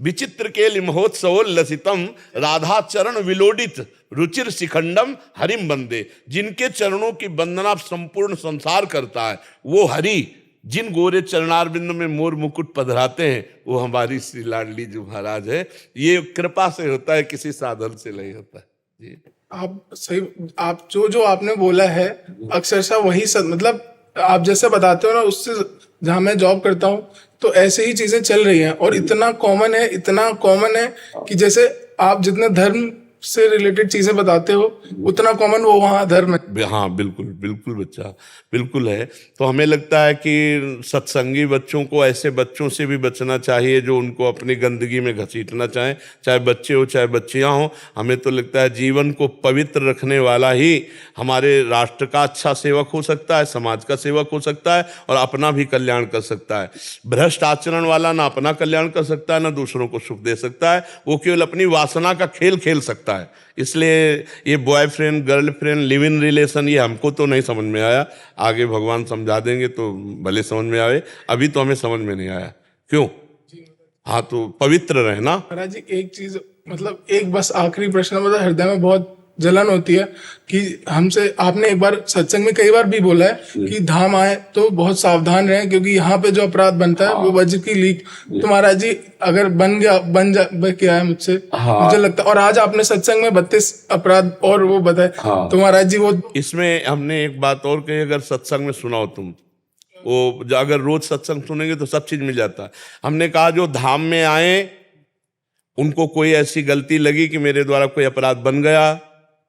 विचित्र केलि महोत्सवोल्लसितम, राधा चरण विलोडित रुचिर शिखंडम हरिम बंदे। जिनके चरणों की वंदना संपूर्ण संसार करता है वो हरि, जिन गोरे चरणारविंद में मोर मुकुट पधराते हैं वो हमारी श्री लाडली जी महाराज है। ये कृपा से होता है, किसी साधन से नहीं होता है जी। आप सही, आप जो आपने बोला है अक्षरशः वही मतलब आप जैसे बताते हो ना, उससे जहाँ मैं जॉब करता हूँ तो ऐसे ही चीजें चल रही हैं। और इतना कॉमन है कि जैसे आप जितने धर्म से रिलेटेड चीजें बताते हो उतना कॉमन वो वहाँ धर्म है। हाँ, बिल्कुल बिल्कुल बच्चा, बिल्कुल है। तो हमें लगता है कि सत्संगी बच्चों को ऐसे बच्चों से भी बचना चाहिए जो उनको अपनी गंदगी में घसीटना चाहें, चाहे बच्चे हो चाहे बच्चियां हो। हमें तो लगता है जीवन को पवित्र रखने वाला ही हमारे राष्ट्र का अच्छा सेवक हो सकता है, समाज का सेवक हो सकता है और अपना भी कल्याण कर सकता है। भ्रष्ट आचरण वाला ना अपना कल्याण कर सकता है ना दूसरों को सुख दे सकता है। वो केवल अपनी वासना का खेल खेल सकता है। सकता है। इसलिए ये boyfriend girlfriend live in relation ये हमको तो नहीं समझ में आया, आगे भगवान समझा देंगे तो भले समझ में आवे, अभी तो हमें समझ में नहीं आया। क्यों? हाँ, तो पवित्र रहना। महाराज जी एक चीज, मतलब एक बस आखिरी प्रश्न, मतलब हृदय में बहुत जलन होती है कि हमसे, आपने एक बार सत्संग में कई बार भी बोला है कि धाम आए तो बहुत सावधान रहें, क्योंकि यहाँ पे जो अपराध बनता है वो वज्र की लीक। तो महाराज जी अगर क्या है मुझसे, मुझे लगता है, और आज आपने सत्संग में 32 अपराध और वो बताए, तो महाराज जी वो इसमें हमने एक बात और कही, अगर सत्संग में सुनाओ तुम, वो अगर रोज सत्संग सुनेंगे तो सब चीज मिल जाता है। हमने कहा जो धाम में आए उनको कोई ऐसी गलती लगी कि मेरे द्वारा कोई अपराध बन गया,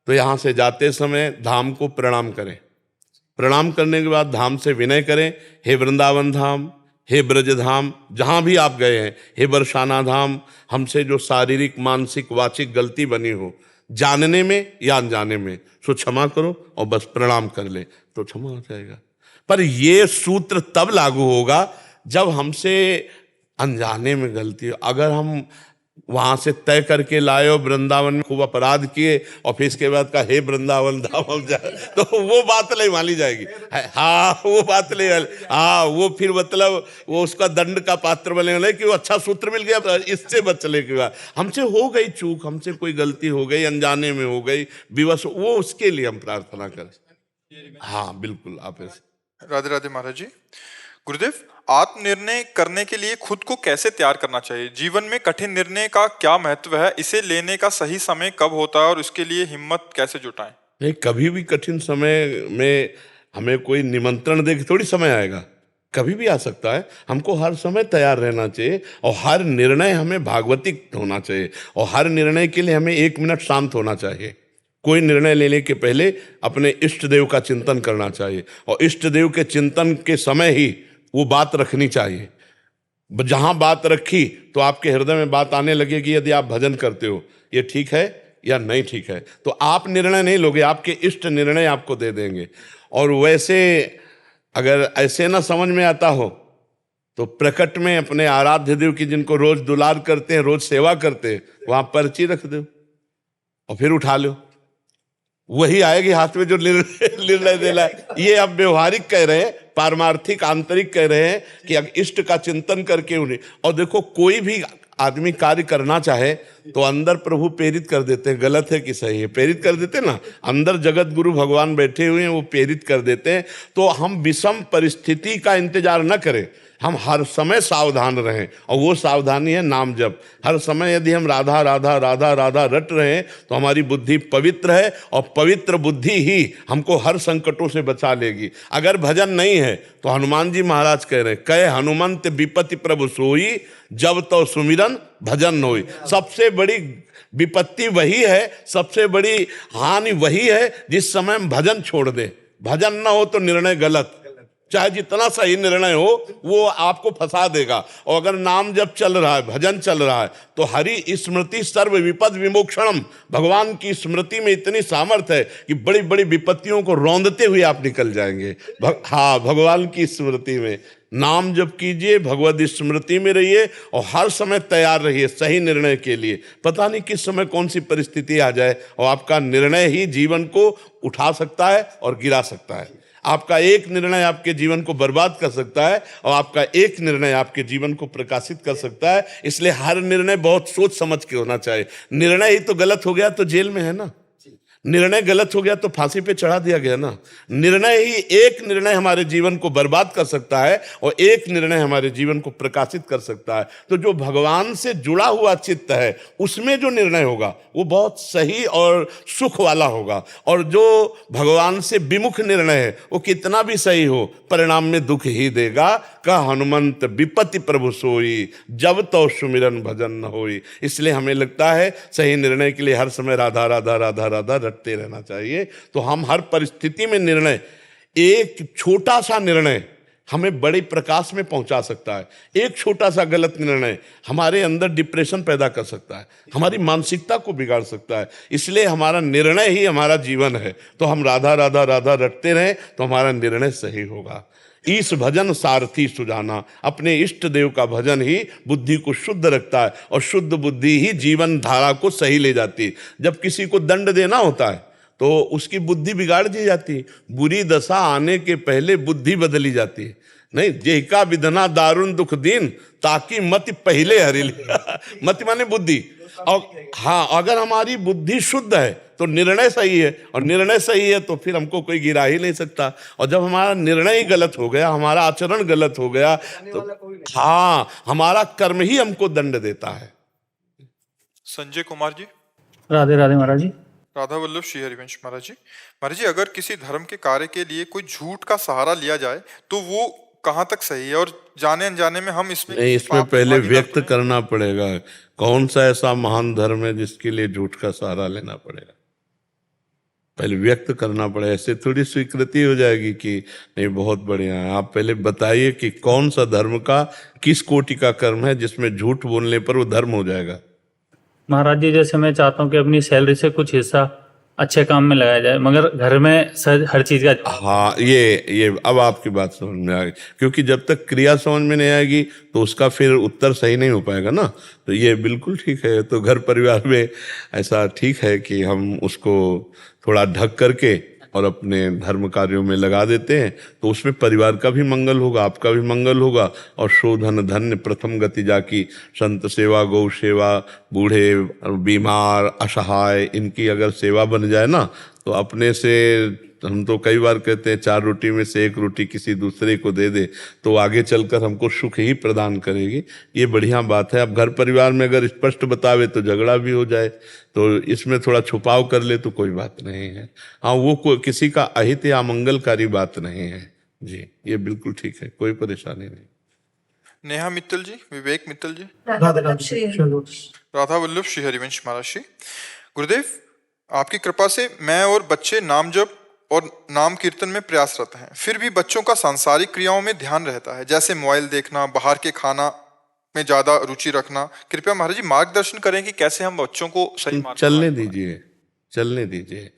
तो यहां से जाते समय धाम को प्रणाम करें। प्रणाम करने के बाद धाम से विनय करें, हे वृंदावन धाम, हे ब्रज धाम, जहां भी आप गए हैं, हे बरसाना धाम, हमसे जो शारीरिक मानसिक वाचिक गलती बनी हो, जानने में या अनजाने में, सो क्षमा करो और बस प्रणाम कर ले तो क्षमा हो जाएगा। पर ये सूत्र तब लागू होगा जब हमसे अनजाने में गलती हो। अगर हम वहां से तय करके लाए और वृंदावन में खूब अपराध किए और फिर इसके बाद का हे वृंदावन धाम हम जाए, तो वो बात नहीं मानी जाएगी। हाँ, वो बात नहीं, हाँ, वो फिर मतलब वो उसका दंड का पात्र बने कि वो अच्छा सूत्र मिल गया, इससे बचने के बाद हमसे हो गई चूक, हमसे कोई गलती हो गई, अनजाने में हो गई, विवश, वो उसके लिए हम प्रार्थना करें। हाँ बिल्कुल, आप ऐसे। राधे राधे महाराज जी। गुरुदेव, आत्मनिर्णय करने के लिए खुद को कैसे तैयार करना चाहिए? जीवन में कठिन निर्णय का क्या महत्व है? इसे लेने का सही समय कब होता है और इसके लिए हिम्मत कैसे जुटाएं? नहीं, कभी भी कठिन समय में हमें कोई निमंत्रण दे के थोड़ी समय आएगा, कभी भी आ सकता है। हमको हर समय तैयार रहना चाहिए और हर निर्णय हमें भागवतिक होना चाहिए और हर निर्णय के लिए हमें 1 मिनट शांत होना चाहिए। कोई निर्णय लेने के पहले अपने इष्ट देव का चिंतन करना चाहिए और इष्ट देव के चिंतन के समय ही वो बात रखनी चाहिए। जहां बात रखी तो आपके हृदय में बात आने लगेगी, यदि आप भजन करते हो ये ठीक है या नहीं ठीक है, तो आप निर्णय नहीं लोगे, आपके इष्ट निर्णय आपको दे देंगे। और वैसे अगर ऐसे ना समझ में आता हो तो प्रकट में अपने आराध्य देव की, जिनको रोज दुलार करते हैं, रोज सेवा करते हैं, वहां पर्ची रख दो और फिर उठा लो, वही आएगी हाथ में जो निर्णय देना है। ये अब व्यवहारिक कह रहे हैं, पारमार्थिक आंतरिक कह रहे हैं कि इष्ट का चिंतन करके उन्हें। और देखो, कोई भी आदमी कार्य करना चाहे तो अंदर प्रभु प्रेरित कर देते हैं, गलत है कि सही है, प्रेरित कर देते हैं ना, अंदर जगत गुरु भगवान बैठे हुए हैं, वो प्रेरित कर देते हैं। तो हम विषम परिस्थिति का इंतजार न करें, हम हर समय सावधान रहें, और वो सावधानी है नाम जप। हर समय यदि हम राधा राधा राधा राधा रट रहे हैं तो हमारी बुद्धि पवित्र है और पवित्र बुद्धि ही हमको हर संकटों से बचा लेगी। अगर भजन नहीं है तो हनुमान जी महाराज कह रहे हैं, कहे हनुमंत विपत्ति प्रभु सोई, जब तो सुमिरन भजन होई। सबसे बड़ी विपत्ति वही है, सबसे बड़ी हानि वही है जिस समय हम भजन छोड़ दें। भजन ना हो तो निर्णय गलत, चाहे जितना सही निर्णय हो वो आपको फंसा देगा। और अगर नाम जब चल रहा है, भजन चल रहा है, तो हरि स्मृति सर्व विपद विमोक्षणम, भगवान की स्मृति में इतनी सामर्थ्य है कि बड़ी बड़ी विपत्तियों को रौंदते हुए आप निकल जाएंगे। हाँ, भगवान की स्मृति में नाम जप कीजिए, भगवद स्मृति में रहिए और हर समय तैयार रहिए सही निर्णय के लिए। पता नहीं किस समय कौन सी परिस्थिति आ जाए और आपका निर्णय ही जीवन को उठा सकता है और गिरा सकता है। आपका एक निर्णय आपके जीवन को बर्बाद कर सकता है और आपका एक निर्णय आपके जीवन को प्रकाशित कर सकता है। इसलिए हर निर्णय बहुत सोच समझ के होना चाहिए। निर्णय ही तो गलत हो गया तो जेल में है ना, निर्णय गलत हो गया तो फांसी पे चढ़ा दिया गया ना। निर्णय ही, एक निर्णय हमारे जीवन को बर्बाद कर सकता है और एक निर्णय हमारे जीवन को प्रकाशित कर सकता है। तो जो भगवान से जुड़ा हुआ चित्त है उसमें जो निर्णय होगा वो बहुत सही और सुख वाला होगा, और जो भगवान से विमुख निर्णय है वो कितना भी सही हो परिणाम में दुख ही देगा। का हनुमंत विपत्ति प्रभु सोई, जब तो सुमिरन भजन न होई। इसलिए हमें लगता है सही निर्णय के लिए हर समय राधा राधा राधा राधा रटते रहना चाहिए। तो हम हर परिस्थिति में निर्णय, एक छोटा सा निर्णय हमें बड़े प्रकाश में पहुंचा सकता है। एक छोटा सा गलत निर्णय हमारे अंदर डिप्रेशन पैदा कर सकता है, हमारी मानसिकता को बिगाड़ सकता है। इसलिए हमारा निर्णय ही हमारा जीवन है। तो हम राधा राधा राधा रटते रहें तो हमारा निर्णय सही होगा। ईश भजन सारथी सुजाना। अपने इष्ट देव का भजन ही बुद्धि को शुद्ध रखता है और शुद्ध बुद्धि ही जीवन धारा को सही ले जाती है। जब किसी को दंड देना होता है तो उसकी बुद्धि बिगाड़ दी जाती है। बुरी दशा आने के पहले बुद्धि बदली जाती है। नहीं, जेका विधना दारुण दुख दीन ताकि मति पहले हरि ले। मति माने बुद्धि। और हाँ, अगर हमारी बुद्धि शुद्ध है तो निर्णय सही है, और निर्णय सही है तो फिर हमको कोई गिरा ही नहीं सकता। और जब हमारा निर्णय ही गलत हो गया, हमारा आचरण गलत हो गया, तो हाँ, हमारा कर्म ही हमको दंड देता है। संजय कुमार जी। राधे राधे महाराज जी। राधा वल्लभ श्री हरिवंश महाराज जी। महाराज जी, अगर किसी धर्म के कार्य के लिए कोई झूठ का सहारा लिया जाए तो वो कहाँ तक सही है, और जाने अनजाने में हम इसमें नहीं, इसमें पहले व्यक्त करना पड़ेगा कौन सा ऐसा महान धर्म है जिसके लिए झूठ का सहारा लेना पड़ेगा। पहले व्यक्त करना पड़ेगा, ऐसे थोड़ी स्वीकृति हो जाएगी कि नहीं बहुत बढ़िया है। आप पहले बताइए कि कौन सा धर्म का किस कोटि का कर्म है जिसमें झूठ बोलने पर वो धर्म हो जाएगा। महाराज जी, जैसे मैं चाहता हूँ कि अपनी सैलरी से कुछ हिस्सा अच्छे काम में लगाया जाए, मगर घर में हर चीज का। हाँ, ये अब आपकी बात समझ में आ गई, क्योंकि जब तक क्रिया समझ में नहीं आएगी तो उसका फिर उत्तर सही नहीं हो पाएगा ना। तो ये बिल्कुल ठीक है। तो घर परिवार में ऐसा ठीक है कि हम उसको थोड़ा ढक करके और अपने धर्म कार्यों में लगा देते हैं, तो उसमें परिवार का भी मंगल होगा, आपका भी मंगल होगा। और शोधन धन्य प्रथम गति जाकी, संत सेवा, गौ सेवा, बूढ़े, बीमार, असहाय, इनकी अगर सेवा बन जाए ना, तो अपने से हम तो कई बार कहते हैं 4 रोटी में से 1 रोटी किसी दूसरे को दे दे तो आगे चलकर हमको सुख ही प्रदान करेगी। ये बढ़िया बात है। अब घर परिवार में अगर स्पष्ट बतावे तो झगड़ा भी हो जाए, तो इसमें थोड़ा छुपाव कर ले तो कोई बात नहीं है। हाँ, वो किसी का अहित या मंगलकारी बात नहीं है जी, ये बिल्कुल ठीक है, कोई परेशानी नहीं। नेहा मित्तल जी, विवेक मित्तल जी। राधा वल्लभ श्री हरिवंश महाराज जी। गुरुदेव, आपकी कृपा से मैं और बच्चे नाम जप और नाम कीर्तन में प्रयासरत हैं, फिर भी बच्चों का सांसारिक क्रियाओं में ध्यान रहता है, जैसे मोबाइल देखना, बाहर के खाना में ज्यादा रुचि रखना। कृपया महाराज जी मार्गदर्शन करें कि कैसे हम बच्चों को सही मार्ग चलने दीजिए।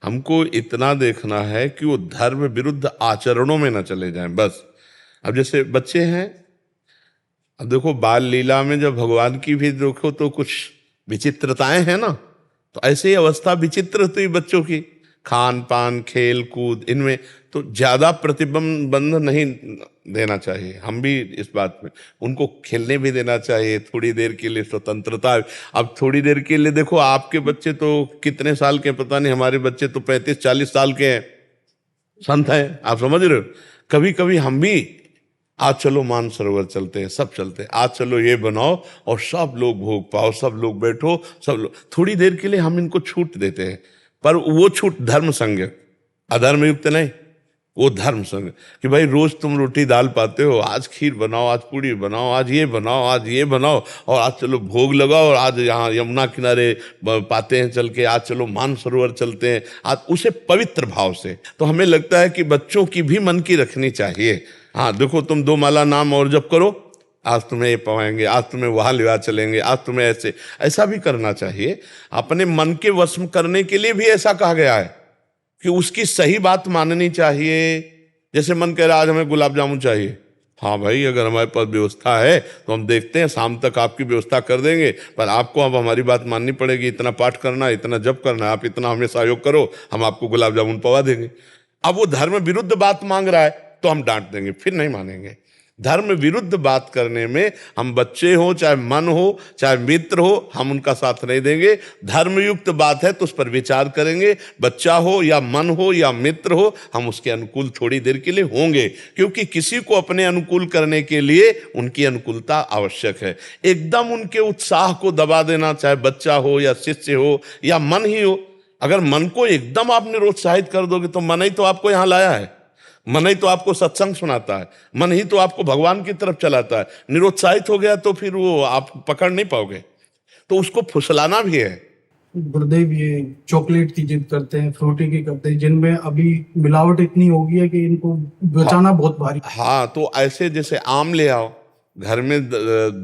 हमको इतना देखना है कि वो धर्म विरुद्ध आचरणों में न चले जाएं, बस। अब जैसे बच्चे हैं, अब देखो बाल लीला में जब भगवान की भी देखो तो कुछ विचित्रताएं हैं ना, तो ऐसे ही अवस्था विचित्र होती बच्चों की, खान पान, खेल कूद, इनमें तो ज्यादा प्रतिबंध नहीं देना चाहिए। हम भी इस बात में उनको खेलने भी देना चाहिए, थोड़ी देर के लिए स्वतंत्रता। अब थोड़ी देर के लिए देखो, आपके बच्चे तो कितने साल के पता नहीं, हमारे बच्चे तो 35-40 साल के हैं, संत हैं, आप समझ रहे हो। कभी कभी हम भी आज चलो मानसरोवर चलते हैं, सब चलते हैं, आज चलो ये बनाओ और सब लोग भोग पाओ, सब लोग बैठो, सब लोग, थोड़ी देर के लिए हम इनको छूट देते हैं। पर वो छूट धर्म संग, अधर्म युक्त नहीं, वो धर्म संग कि भाई रोज तुम रोटी दाल पाते हो, आज खीर बनाओ, आज पूड़ी बनाओ, आज ये बनाओ, आज ये बनाओ, और आज चलो भोग लगाओ, और आज यहाँ यमुना किनारे पाते हैं चल के, आज चलो मानसरोवर चलते हैं, आज उसे पवित्र भाव से। तो हमें लगता है कि बच्चों की भी मन की रखनी चाहिए। हाँ देखो, तुम 2 माला नाम और जप करो, आज तुम्हें ये पाएंगे, आज तुम्हें वहाँ लिवा चलेंगे, आज तुम्हें ऐसा भी करना चाहिए। अपने मन के वश करने के लिए भी ऐसा कहा गया है कि उसकी सही बात माननी चाहिए। जैसे मन कह रहा है आज हमें गुलाब जामुन चाहिए, हाँ भाई अगर हमारे पास व्यवस्था है तो हम देखते हैं, शाम तक आपकी व्यवस्था कर देंगे, पर आपको अब हमारी बात माननी पड़ेगी, इतना पाठ करना है, इतना जप करना है, आप इतना हमें सहयोग करो, हम आपको गुलाब जामुन पवा देंगे। अब वो धर्म विरुद्ध बात मांग रहा है तो हम डांट देंगे, फिर नहीं मानेंगे। धर्म विरुद्ध बात करने में हम बच्चे हो, चाहे मन हो, चाहे मित्र हो, हम उनका साथ नहीं देंगे। धर्मयुक्त बात है तो उस पर विचार करेंगे, बच्चा हो या मन हो या मित्र हो, हम उसके अनुकूल थोड़ी देर के लिए होंगे, क्योंकि किसी को अपने अनुकूल करने के लिए उनकी अनुकूलता आवश्यक है। एकदम उनके उत्साह को दबा देना, चाहे बच्चा हो या शिष्य हो या मन ही हो, अगर मन को एकदम आप निरुत्साहित कर दोगे तो मन ही तो आपको यहाँ लाया है, मन ही तो आपको सत्संग सुनाता है, मन ही तो आपको भगवान की तरफ चलाता है। निरुत्साहित हो गया तो फिर वो आप पकड़ नहीं पाओगे, तो उसको फुसलाना भी है। गुरुदेव, ये चॉकलेट की जिद करते हैं, फ्रूटी की करते हैं, जिनमें अभी मिलावट इतनी हो गई है कि इनको बचाना बहुत भारी। हाँ, तो ऐसे जैसे आम ले आओ, घर में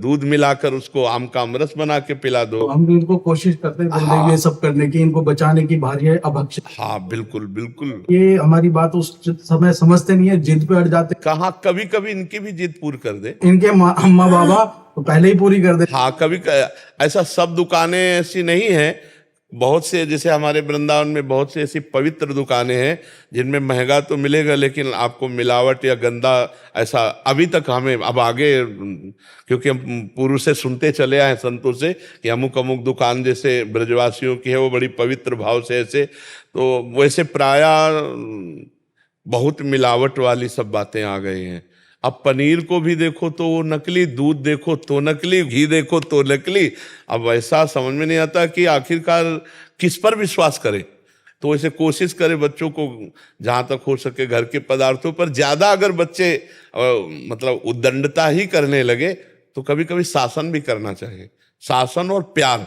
दूध मिलाकर उसको आम का अमरस बना के पिला दो। हम भी इनको कोशिश करते हैं बोलने की, ये सब करने की, इनको बचाने की, भारी है अभक्ष। हाँ बिल्कुल बिल्कुल। ये हमारी बात उस समय समझते नहीं है, जिद पे अड़ जाते कहाँ कभी कभी इनकी भी जिद पूरी कर दे। इनके अम्मा बाबा तो पहले ही पूरी कर दे। हाँ कभी ऐसा सब दुकानें ऐसी नहीं है, बहुत से जैसे हमारे वृंदावन में बहुत सी ऐसी पवित्र दुकानें हैं जिनमें महंगा तो मिलेगा लेकिन आपको मिलावट या गंदा ऐसा अभी तक हमें, अब आगे क्योंकि हम पूर्व से सुनते चले आए संतों से कि अमुक अमुक दुकान जैसे ब्रजवासियों की है वो बड़ी पवित्र भाव से ऐसे, तो वैसे प्राय बहुत मिलावट वाली सब बातें आ गई हैं। अब पनीर को भी देखो तो वो नकली, दूध देखो तो नकली, घी देखो तो नकली। अब ऐसा समझ में नहीं आता कि आखिरकार किस पर विश्वास करें। तो ऐसे कोशिश करें बच्चों को जहाँ तक हो सके घर के पदार्थों पर ज़्यादा, अगर बच्चे मतलब उद्दंडता ही करने लगे तो कभी कभी शासन भी करना चाहिए। शासन और प्यार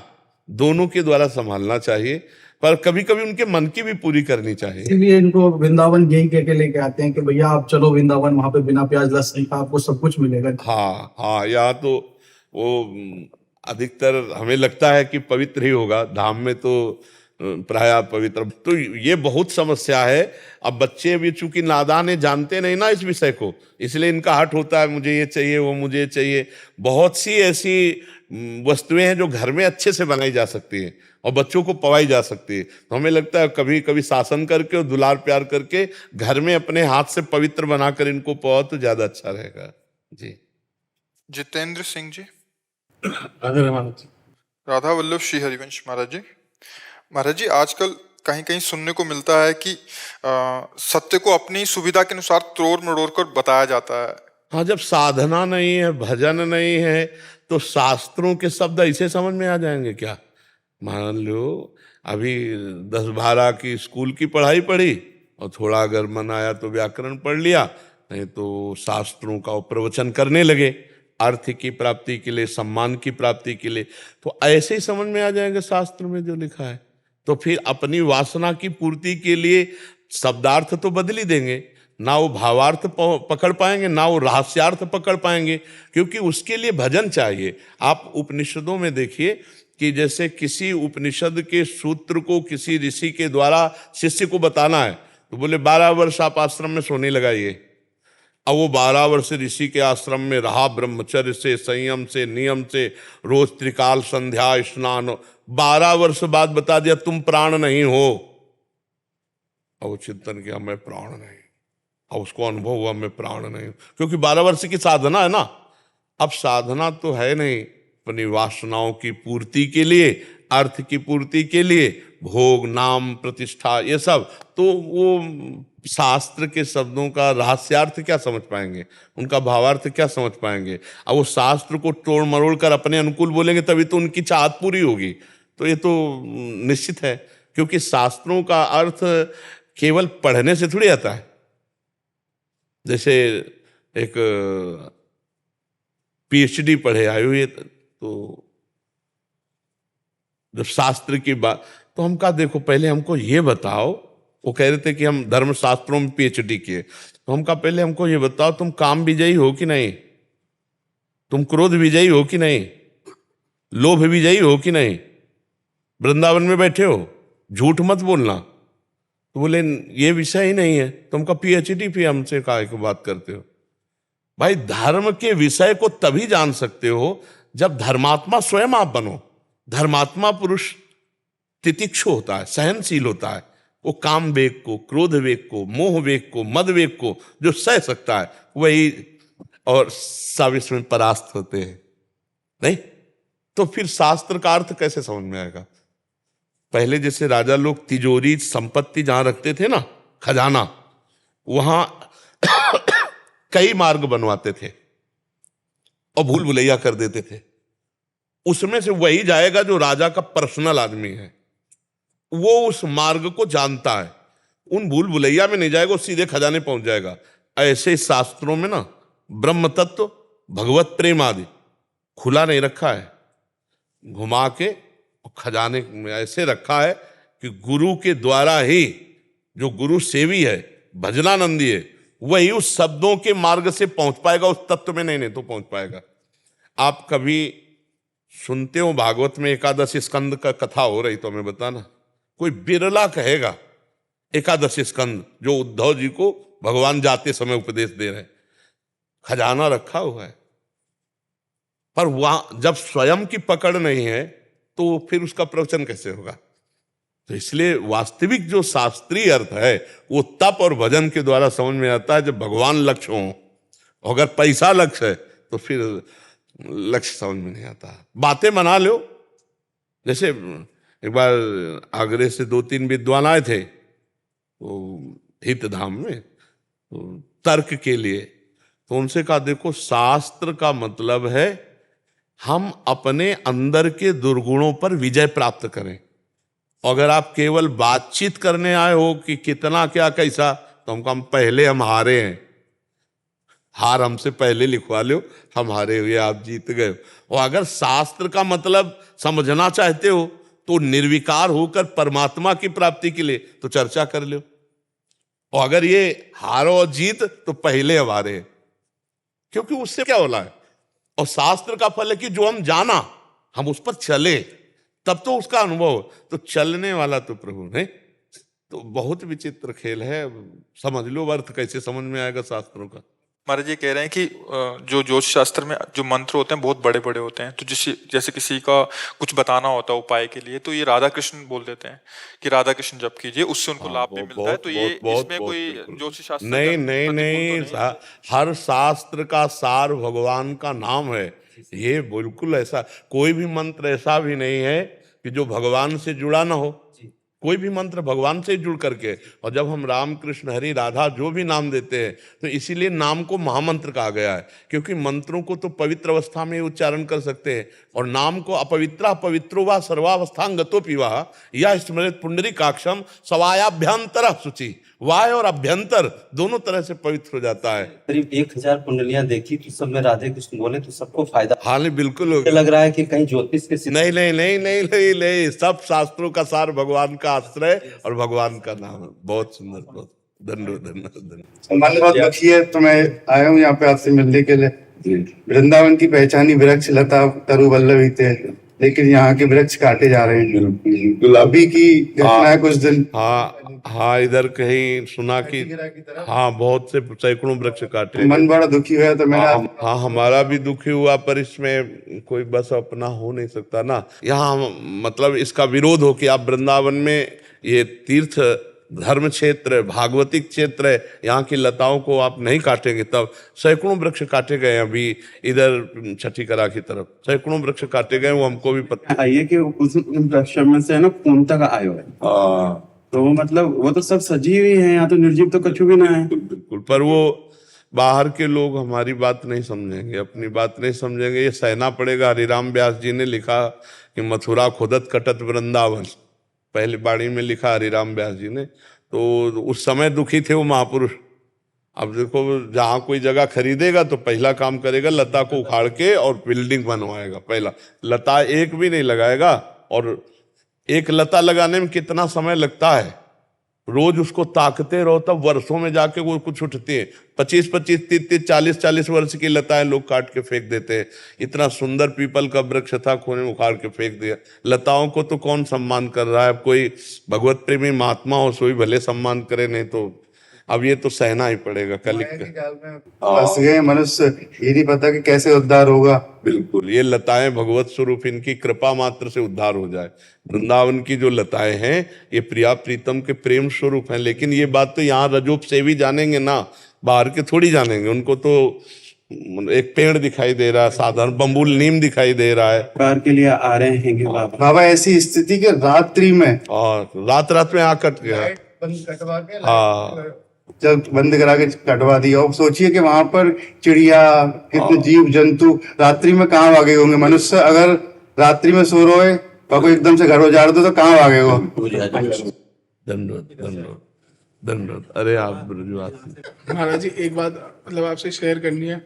दोनों के द्वारा संभालना चाहिए, पर कभी कभी उनके मन की भी पूरी करनी चाहिए। इसलिए इनको वृंदावन यही कह के लेके आते हैं कि भैया आप चलो वृंदावन, वहां पे बिना प्याज लहसुन का आपको सब कुछ मिलेगा। हाँ हाँ, यहाँ तो वो अधिकतर हमें लगता है कि पवित्र ही होगा, धाम में तो प्राय पवित्र। तो ये बहुत समस्या है। अब बच्चे भी चूंकि नादान है, जानते नहीं ना इस विषय को, इसलिए इनका हट होता है, मुझे ये चाहिए वो मुझे चाहिए। बहुत सी ऐसी वस्तुएं हैं जो घर में अच्छे से बनाई जा सकती हैं और बच्चों को पवाई जा सकती है। तो हमें लगता है कभी कभी शासन करके और दुलार प्यार करके घर में अपने हाथ से पवित्र बनाकर इनको पवाओ तो ज्यादा अच्छा रहेगा। जी। जितेंद्र सिंह जी। राधा राधा वल्लभ श्री हरिवंश महाराज जी। महाराज जी, आजकल कहीं कहीं सुनने को मिलता है कि सत्य को अपनी सुविधा के अनुसार तोड़ मरोड़ कर बताया जाता है। हाँ, जब साधना नहीं है, भजन नहीं है, तो शास्त्रों के शब्द ऐसे समझ में आ जाएंगे क्या? मान लो अभी 10-12 की स्कूल की पढ़ाई पढ़ी और थोड़ा अगर मन आया तो व्याकरण पढ़ लिया, नहीं तो शास्त्रों का प्रवचन करने लगे अर्थ की प्राप्ति के लिए, सम्मान की प्राप्ति के लिए, तो ऐसे ही समझ में आ जाएंगे शास्त्र में जो लिखा है। तो फिर अपनी वासना की पूर्ति के लिए शब्दार्थ तो बदल ही देंगे, ना वो भावार्थ पकड़ पाएंगे ना वो रहस्यार्थ पकड़ पाएंगे, क्योंकि उसके लिए भजन चाहिए। आप उपनिषदों में देखिए कि जैसे किसी उपनिषद के सूत्र को किसी ऋषि के द्वारा शिष्य को बताना है तो बोले 12 वर्ष आप आश्रम में सोने लगाइए। अब वो 12 वर्ष ऋषि के आश्रम में रहा, ब्रह्मचर्य से, संयम से, नियम से, रोज त्रिकाल संध्या स्नान। 12 वर्ष बाद बता दिया तुम प्राण नहीं हो। अब वो चिंतन किया मैं प्राण नहीं, अब उसको अनुभव हुआ मैं प्राण नहीं, क्योंकि 12 वर्ष की साधना है ना। अब साधना तो है नहीं, अपनी वासनाओं की पूर्ति के लिए, अर्थ की पूर्ति के लिए, भोग, नाम, प्रतिष्ठा, ये सब, तो वो शास्त्र के शब्दों का रहस्यार्थ क्या समझ पाएंगे, उनका भावार्थ क्या समझ पाएंगे? अब वो शास्त्र को तोड़ मरोड़ कर अपने अनुकूल बोलेंगे तभी तो उनकी चाहत पूरी होगी। तो ये तो निश्चित है, क्योंकि शास्त्रों का अर्थ केवल पढ़ने से थोड़ी आता है। जैसे एक PhD पढ़े आए हुए तो जब शास्त्र की बात, तो हम कहा देखो पहले हमको ये बताओ, वो कह रहे थे कि हम धर्म शास्त्रों में PhD किए, तो हम कहा पहले हमको ये बताओ तुम काम विजयी हो कि नहीं, तुम क्रोध विजयी हो कि नहीं, लोभ विजयी हो कि नहीं, वृंदावन में बैठे हो, झूठ मत बोलना। तो बोले ये विषय ही नहीं है। तो हम कहा PhD भी हमसे काहे को बात करते हो? भाई धर्म के विषय को तभी जान सकते हो जब धर्मात्मा स्वयं आप बनो। धर्मात्मा पुरुष तितिक्षु होता है, सहनशील होता है, वो काम वेग को, क्रोध वेग को, मोह वेग को, मद वेग को जो सह सकता है वही और सब इसमें परास्त होते हैं। नहीं तो फिर शास्त्र का अर्थ कैसे समझ में आएगा? पहले जैसे राजा लोग तिजोरी संपत्ति जहां रखते थे ना, खजाना, वहां कई मार्ग बनवाते थे और भूल भुलैया कर देते थे। उसमें से वही जाएगा जो राजा का पर्सनल आदमी है, वो उस मार्ग को जानता है, उन भूल भुलैया में नहीं जाएगा, सीधे खजाने पहुंच जाएगा। ऐसे शास्त्रों में ना ब्रह्म तत्व, भगवत प्रेम आदि खुला नहीं रखा है, घुमा के खजाने में ऐसे रखा है कि गुरु के द्वारा ही, जो गुरु सेवी है, भजनानंदी है, वही उस शब्दों के मार्ग से पहुंच पाएगा, उस तत्व में नहीं तो पहुंच पाएगा। आप कभी सुनते हो भागवत में एकादश स्कंद का कथा हो रही तो हमें बताना, कोई बिरला कहेगा एकादश स्कंद जो उद्धव जी को भगवान जाते समय उपदेश दे रहे हैं, खजाना रखा हुआ है, पर वहां जब स्वयं की पकड़ नहीं है तो फिर उसका प्रवचन कैसे होगा। तो इसलिए वास्तविक जो शास्त्रीय अर्थ है वो तप और भजन के द्वारा समझ में आता है, जब भगवान लक्ष्य हो। अगर पैसा लक्ष्य है तो फिर लक्ष्य समझ में नहीं आता। बातें बना लो, जैसे एक बार आगरे से 2-3 विद्वान आए थे तो हित धाम में तो तर्क के लिए, तो उनसे कहा देखो शास्त्र का मतलब है हम अपने अंदर के दुर्गुणों पर विजय प्राप्त करें। अगर आप केवल बातचीत करने आए हो कि कितना क्या कैसा, तो हम पहले हम हारे हैं, हार हमसे पहले लिखवा लो, हम हारे हुए, आप जीत गए। और अगर शास्त्र का मतलब समझना चाहते हो तो निर्विकार होकर परमात्मा की प्राप्ति के लिए तो चर्चा कर लो। और अगर ये हारो और जीत तो पहले हम हारे हैं, क्योंकि उससे क्या होना है। और शास्त्र का फल है कि जो हम जाना हम उस पर चले, तब तो उसका अनुभव। तो चलने वाला तो प्रभु है। तो बहुत विचित्र खेल है, समझ लो अर्थ कैसे समझ में आएगा शास्त्रों का। महाराज ये कह रहे हैं कि जो ज्योतिष शास्त्र में जो मंत्र होते हैं बहुत बड़े बड़े होते हैं, तो जैसे किसी का कुछ बताना होता है उपाय के लिए, तो ये राधा कृष्ण बोल देते हैं कि राधा कृष्ण जप कीजिए, उससे उनको लाभ भी मिलता है। तो ये इसमें कोई ज्योतिष शास्त्र नहीं नहीं नहीं, हर शास्त्र का सार भगवान का नाम है। ये बिल्कुल ऐसा कोई भी मंत्र ऐसा भी नहीं है कि जो भगवान से जुड़ा ना हो। कोई भी मंत्र भगवान से जुड़ करके, और जब हम राम कृष्ण हरि राधा जो भी नाम देते हैं तो इसीलिए नाम को महामंत्र कहा गया है, क्योंकि मंत्रों को तो पवित्र अवस्था में उच्चारण कर सकते हैं, और नाम को अपवित्रा पवित्रो वा सर्वावस्थांगतो पिवा या स्मृत पुंडरीकाक्षम सवायाभ्यंतर शुचि। वाय और अभ्यंतर दोनों तरह से पवित्र हो जाता है। करीब 1000 कुंडलियां देखी तो सब में राधे कृष्ण बोले तो सबको फायदा। हाँ नहीं बिल्कुल मुझे लग रहा है कि कहीं ज्योतिष के नहीं नहीं नहीं नहीं नहीं नहीं, सब शास्त्रों का सार भगवान का आश्रय और भगवान का नाम है। बहुत सुंदर, बहुत धन्यवाद। मन बहुत दुखी है तो मैं आया हूँ यहाँ पे आपसे मिलने के लिए। वृंदावन की पहचानी वृक्ष लता तरु वल्लभी थे, लेकिन यहाँ के वृक्ष काटे जा रहे हैं। अभी की घटना है कुछ दिन। हाँ इधर कहीं सुना कि हाँ बहुत से सैकड़ों वृक्ष काटे। मन बड़ा दुखी हुआ तो मैंने हाँ हमारा भी दुखी हुआ, पर इसमें कोई बस अपना हो नहीं सकता ना। यहाँ मतलब इसका विरोध हो कि आप वृंदावन में ये तीर्थ धर्म क्षेत्र भागवतिक क्षेत्र है, यहाँ की लताओं को आप नहीं काटेंगे। तब सैकड़ों वृक्ष काटे गए, अभी इधर छठी कला की तरफ सैकड़ों वृक्ष काटे गए, वो हमको भी पता है कि उस वृक्ष में से है ना खून तक आयो है। तो मतलब वो तो सब सजीव ही है, यहाँ तो निर्जीव तो कछु भी ना है। बिल्कुल, पर वो बाहर के लोग हमारी बात नहीं समझेंगे, अपनी बात नहीं समझेंगे, ये सहना पड़ेगा। हरिराम व्यास जी ने लिखा कि मथुरा खुदत कटत वृंदावन, पहली बाणी में लिखा हरिराम व्यास जी ने। तो उस समय दुखी थे वो महापुरुष। अब देखो जहाँ कोई जगह खरीदेगा तो पहला काम करेगा लता को उखाड़ के और बिल्डिंग बनवाएगा। पहला लता एक भी नहीं लगाएगा, और एक लता लगाने में कितना समय लगता है, रोज उसको ताकते रहो तब वर्षों में जाके वो कुछ उठती है। 25-25, 30-30, 40-40 वर्ष की लताएं लोग काट के फेंक देते हैं। इतना सुंदर पीपल का वृक्ष था, कोने उखाड़ के फेंक दिया। लताओं को तो कौन सम्मान कर रहा है? अब कोई भगवत प्रेमी महात्मा हो सोई भले सम्मान करे, नहीं तो अब ये तो सहना ही पड़ेगा। कलिक फंस गए मनुष्य, ये नहीं पता कि कैसे उद्धार होगा। बिल्कुल, ये लताएं भगवत स्वरूप, इनकी कृपा मात्र से उद्धार हो जाए। वृंदावन की जो लताएं हैं ये प्रिया प्रीतम के प्रेम स्वरूप हैं, लेकिन ये बात तो यहाँ रजोप से भी जानेंगे ना, बाहर के थोड़ी जानेंगे। उनको तो एक पेड़ दिखाई दे रहा है, साधारण बम्बुल नीम दिखाई दे रहा है, कार के लिए आ रहे हैं बाबा। बाबा ऐसी स्थिति के रात्रि में, और रात में आ कट गया। हाँ जब बंद करा के कटवा दिया, और सोचिए कि वहां पर चिड़िया कितने जीव जंतु रात्रि में कहाँ भागे होंगे। मनुष्य अगर रात्रि में सो रहे और कोई एकदम से घर उजाड़ दो तो कहाँ भागेगा। धन्यवाद। अरे आप महाराज जी एक बात मतलब आपसे शेयर करनी है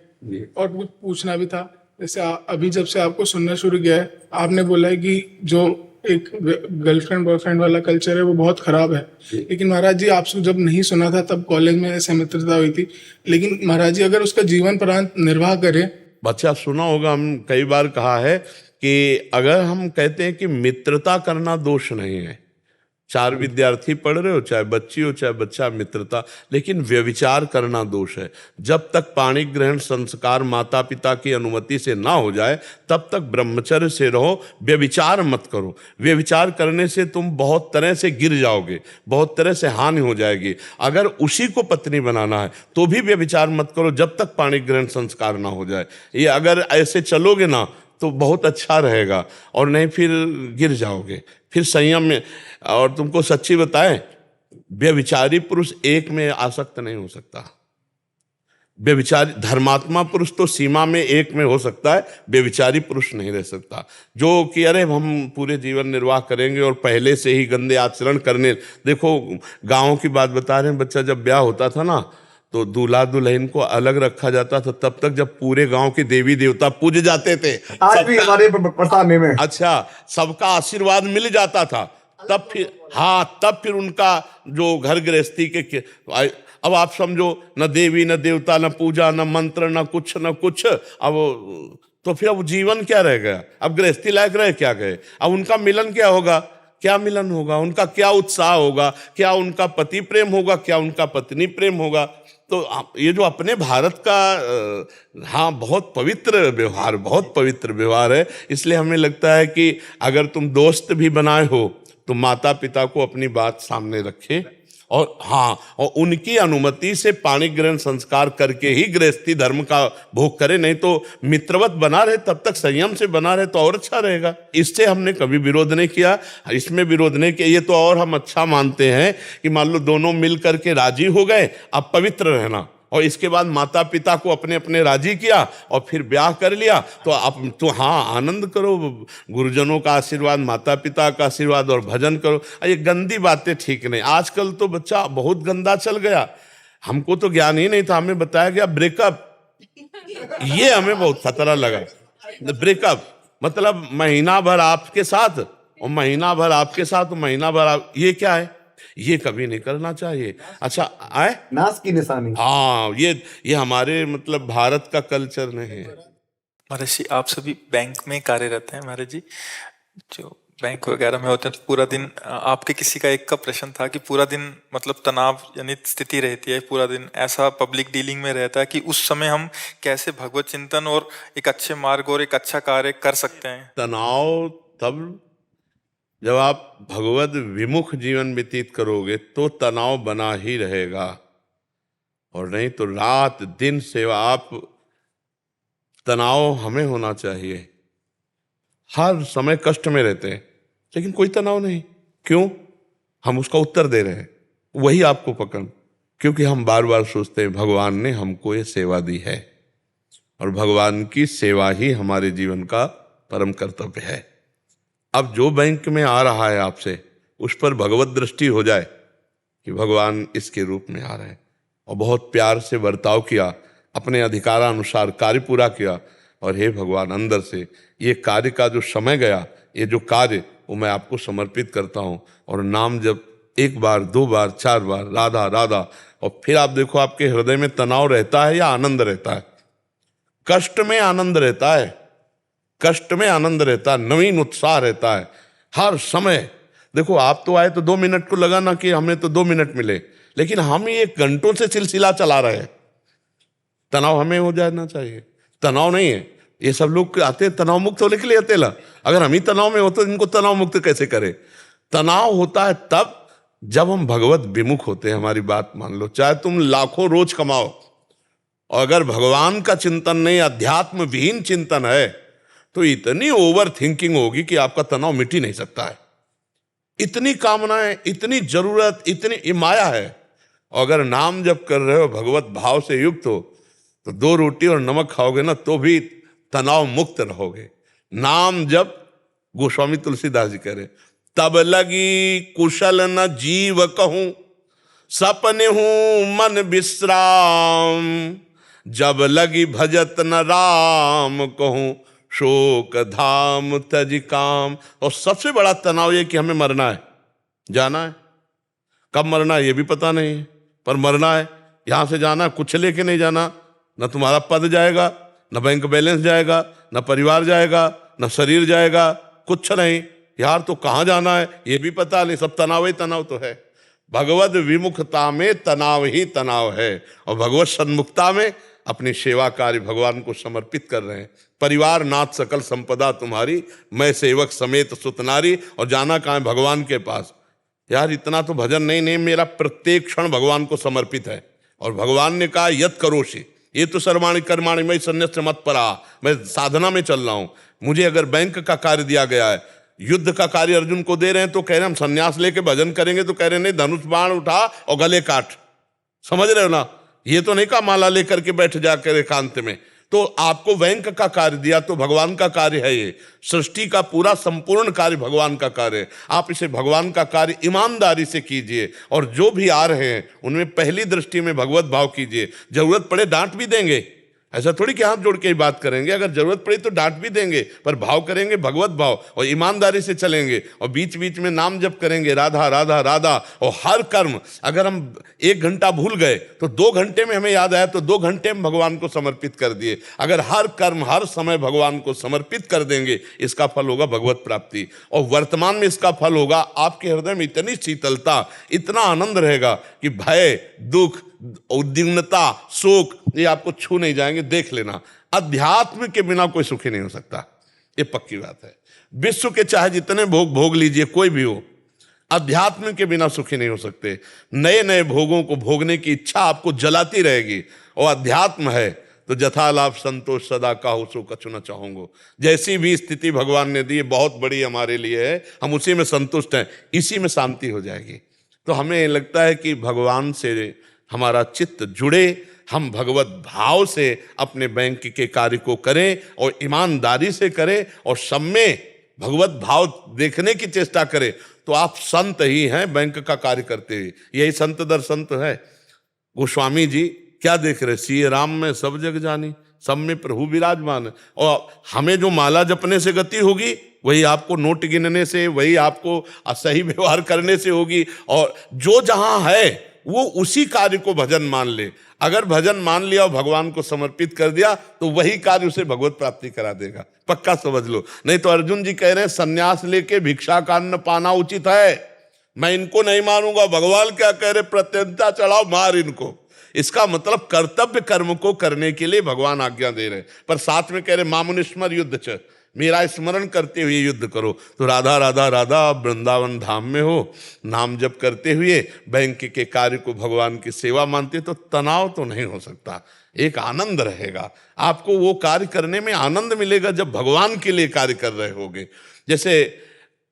और कुछ पूछना भी था। जैसे अभी जब से आपको सुनना शुरू किया है, आपने बोला है कि जो एक गर्लफ्रेंड बॉयफ्रेंड वाला कल्चर है वो बहुत खराब है, लेकिन महाराज जी आपसे जब नहीं सुना था तब कॉलेज में ऐसे मित्रता हुई थी। लेकिन महाराज जी अगर उसका जीवन पर्यंत निर्वाह करे बच्चा सुना होगा, हम कई बार कहा है कि अगर हम कहते हैं कि मित्रता करना दोष नहीं है, 4 विद्यार्थी पढ़ रहे हो, चाहे बच्ची हो चाहे बच्चा, मित्रता, लेकिन व्यभिचार करना दोष है। जब तक पाणी ग्रहण संस्कार माता पिता की अनुमति से ना हो जाए तब तक ब्रह्मचर्य से रहो, व्यभिचार मत करो। व्यभिचार करने से तुम बहुत तरह से गिर जाओगे, बहुत तरह से हानि हो जाएगी। अगर उसी को पत्नी बनाना है तो भी व्यभिचार मत करो जब तक पाणी ग्रहण संस्कार ना हो जाए। ये अगर ऐसे चलोगे ना तो बहुत अच्छा रहेगा, और नहीं फिर गिर जाओगे, फिर संयम में। और तुमको सच्ची बताएं, व्यभिचारी पुरुष एक में आसक्त नहीं हो सकता। व्यभिचारी धर्मात्मा पुरुष तो सीमा में एक में हो सकता है, व्यभिचारी पुरुष नहीं रह सकता। जो कि अरे हम पूरे जीवन निर्वाह करेंगे और पहले से ही गंदे आचरण करने। देखो गाँव की बात बता रहे हैं, बच्चा जब ब्याह होता था ना तो दूल्हा दुल्हन को अलग रखा जाता था तब तक जब पूरे गांव के देवी देवता पूज जाते थे। आज भी हमारे प्रसाद में अच्छा, सबका आशीर्वाद मिल जाता था, तब फिर हाँ, तब फिर उनका जो घर गृहस्थी के अब आप समझो, न देवी न देवता न पूजा न मंत्र न कुछ। अब तो फिर अब जीवन क्या रह गया? अब गृहस्थी लायक रहे क्या गए? अब उनका मिलन क्या होगा? क्या मिलन होगा? उनका क्या उत्साह होगा? क्या उनका पति प्रेम होगा? क्या उनका पत्नी प्रेम होगा? तो ये जो अपने भारत का हाँ बहुत पवित्र व्यवहार है। इसलिए हमें लगता है कि अगर तुम दोस्त भी बनाए हो तो माता पिता को अपनी बात सामने रखे, और हाँ, और उनकी अनुमति से पाणी ग्रहण संस्कार करके ही गृहस्थी धर्म का भोग करे। नहीं तो मित्रवत बना रहे, तब तक संयम से बना रहे तो और अच्छा रहेगा। इससे हमने कभी विरोध नहीं किया, इसमें विरोध नहीं किया। ये तो और हम अच्छा मानते हैं कि मान लो दोनों मिल करके राजी हो गए, अब पवित्र रहना, और इसके बाद माता पिता को अपने अपने राजी किया और फिर ब्याह कर लिया, तो आप तो हाँ आनंद करो, गुरुजनों का आशीर्वाद, माता पिता का आशीर्वाद, और भजन करो। ये गंदी बातें ठीक नहीं। आजकल तो बच्चा बहुत गंदा चल गया, हमको तो ज्ञान ही नहीं था, हमें बताया गया ब्रेकअप। ये हमें बहुत खतरा लगा। ब्रेकअप मतलब महीना भर आपके साथ और महीना भर आपके साथ, महीना भर आप, ये क्या है? ये कभी नहीं करना चाहिए। अच्छा आए नाश की निशानी। हाँ, ये हमारे मतलब भारत का कल्चर नहीं है। महाराज जी, आप सभी बैंक में कार्यरत हैं महाराज जी, जो बैंक वगैरह में होते हैं, तो पूरा दिन आपके किसी का एक का प्रश्न था कि पूरा दिन मतलब तनाव जनित स्थिति रहती है, पूरा दिन ऐसा पब्लिक डीलिंग में रहता है कि उस समय हम कैसे भगवत चिंतन और एक अच्छे मार्ग और एक अच्छा कार्य कर सकते हैं? तनाव तब जब आप भगवत विमुख जीवन व्यतीत करोगे तो तनाव बना ही रहेगा, और नहीं तो रात दिन सेवा। आप तनाव हमें होना चाहिए, हर समय कष्ट में रहते हैं लेकिन कोई तनाव नहीं। क्यों? हम उसका उत्तर दे रहे हैं, वही आपको पकड़, क्योंकि हम बार बार सोचते हैं भगवान ने हमको ये सेवा दी है, और भगवान की सेवा ही हमारे जीवन का परम कर्तव्य है। अब जो बैंक में आ रहा है आपसे, उस पर भगवत दृष्टि हो जाए कि भगवान इसके रूप में आ रहे हैं, और बहुत प्यार से बर्ताव किया, अपने अधिकारानुसार कार्य पूरा किया, और हे भगवान अंदर से ये कार्य का जो समय गया, ये जो कार्य वो मैं आपको समर्पित करता हूँ। और नाम जब 1 बार 2 बार 4 बार राधा राधा, और फिर आप देखो आपके हृदय में तनाव रहता है या आनंद रहता है? कष्ट में आनंद रहता है, कष्ट में आनंद रहता है, नवीन उत्साह रहता है हर समय। देखो आप तो आए तो 2 मिनट को लगा ना कि हमें तो 2 मिनट मिले, लेकिन हम ये घंटों से सिलसिला चला रहे हैं। तनाव हमें हो जाना चाहिए, तनाव नहीं है। ये सब लोग आते हैं तनाव मुक्त होने के लिए आते ला, अगर हम ही तनाव में हो तो इनको तनाव मुक्त कैसे करें? तनाव होता है तब जब हम भगवत विमुख होते हैं। हमारी बात मान लो, चाहे तुम लाखों रोज कमाओ, और अगर भगवान का चिंतन नहीं, अध्यात्म विहीन चिंतन है, तो इतनी ओवर थिंकिंग होगी कि आपका तनाव मिट ही नहीं सकता है। इतनी कामनाएं, इतनी जरूरत, इतनी माया है। और अगर नाम जप कर रहे हो, भगवत भाव से युक्त हो, तो 2 रोटी और नमक खाओगे ना तो भी तनाव मुक्त रहोगे। नाम जप, गोस्वामी तुलसीदास जी कह रहे, तब लगी कुशल न जीव कहूं, सपने हूं मन विश्राम, जब लगी भजत न राम कहूं, शोक धाम तज काम। और सबसे बड़ा तनाव ये कि हमें मरना है, जाना है। कब मरना है ये भी पता नहीं है, पर मरना है। यहां से जाना, कुछ लेके नहीं जाना, न तुम्हारा पद जाएगा, न बैंक बैलेंस जाएगा, न परिवार जाएगा, न शरीर जाएगा, कुछ नहीं। यार तो कहाँ जाना है ये भी पता नहीं, सब तनाव ही तनाव तो है। भगवत विमुखता में तनाव ही तनाव है, और भगवत सन्मुखता में अपनी सेवा कार्य भगवान को समर्पित कर रहे हैं। परिवार नाथ सकल संपदा तुम्हारी, मैं सेवक समेत सुतनारी, और जाना कहाँ है? भगवान के पास। यार इतना तो भजन नहीं, मेरा प्रत्येक क्षण भगवान को समर्पित है। और भगवान ने कहा यत करोषि, ये तो सर्वाणि कर्माणि मैं संन्यस्य मत परा, मैं साधना में चल रहा हूं। मुझे अगर बैंक का कार्य दिया गया है, युद्ध का कार्य अर्जुन को दे रहे हैं, तो कह रहे हैं हम संन्यास लेके भजन करेंगे, तो कह रहे नहीं, धनुष बाण उठा और गले काट। समझ रहे हो ना? ये तो नहीं कहा माला लेकर के बैठ जाकर एकांत में। तो आपको बैंक का कार्य दिया तो भगवान का कार्य है, ये सृष्टि का पूरा संपूर्ण कार्य भगवान का कार्य है। आप इसे भगवान का कार्य ईमानदारी से कीजिए, और जो भी आ रहे हैं उनमें पहली दृष्टि में भगवत भाव कीजिए। जरूरत पड़े डांट भी देंगे, ऐसा थोड़ी कि हाथ जोड़ के ही बात करेंगे, अगर जरूरत पड़ी तो डांट भी देंगे, पर भाव करेंगे भगवत भाव, और ईमानदारी से चलेंगे। और बीच बीच में नाम जप करेंगे, राधा राधा राधा। और हर कर्म, अगर हम 1 घंटा भूल गए तो 2 घंटे में हमें याद आया तो 2 घंटे में भगवान को समर्पित कर दिए। अगर हर कर्म हर समय भगवान को समर्पित कर देंगे, इसका फल होगा भगवत प्राप्ति। और वर्तमान में इसका फल होगा आपके हृदय में इतनी शीतलता, इतना आनंद रहेगा कि भय, दुख, उद्विग्नता, शोक ये आपको छू नहीं जाएंगे। देख लेना, अध्यात्म के बिना कोई सुखी नहीं हो सकता, ये पक्की बात है। विश्व के चाहे जितने भोग भोग लीजिए, कोई भी हो, अध्यात्म के बिना सुखी नहीं हो सकते। नए नए भोगों को भोगने की इच्छा आपको जलाती रहेगी, और अध्यात्म है तो जथा लाभ संतोष सदा काहू सो कछु न चाहूंगो। जैसी भी स्थिति भगवान ने दी बहुत बड़ी हमारे लिए है, हम उसी में संतुष्ट हैं, इसी में शांति हो जाएगी। तो हमें लगता है कि भगवान से हमारा चित्त जुड़े, हम भगवत भाव से अपने बैंक के कार्य को करें, और ईमानदारी से करें, और सब में भगवत भाव देखने की चेष्टा करें, तो आप संत ही हैं बैंक का कार्य करते हुए। यही संत दर संत है। गोस्वामी जी क्या देख रहे? सिय राम में सब जग जानी, सब में प्रभु विराजमान है। और हमें जो माला जपने से गति होगी, वही आपको नोट गिनने से, वही आपको सही व्यवहार करने से होगी। और जो जहां है वो उसी कार्य को भजन मान ले। अगर भजन मान लिया और भगवान को समर्पित कर दिया, तो वही कार्य उसे भगवत प्राप्ति करा देगा, पक्का समझ लो। नहीं तो अर्जुन जी कह रहे हैं सन्यास लेके भिक्षा का अन्न पाना उचित है, मैं इनको नहीं मानूंगा। भगवान क्या कह रहे? प्रत्यंता चढ़ाओ, मार इनको। इसका मतलब कर्तव्य कर्म को करने के लिए भगवान आज्ञा दे रहे हैं, पर साथ में कह रहे मामुनिस्मर युद्ध च, मेरा स्मरण करते हुए युद्ध करो। तो राधा राधा राधा, आप वृंदावन धाम में हो, नाम जप करते हुए बैंक के कार्य को भगवान की सेवा मानते, तो तनाव तो नहीं हो सकता, एक आनंद रहेगा। आपको वो कार्य करने में आनंद मिलेगा जब भगवान के लिए कार्य कर रहे होगे। जैसे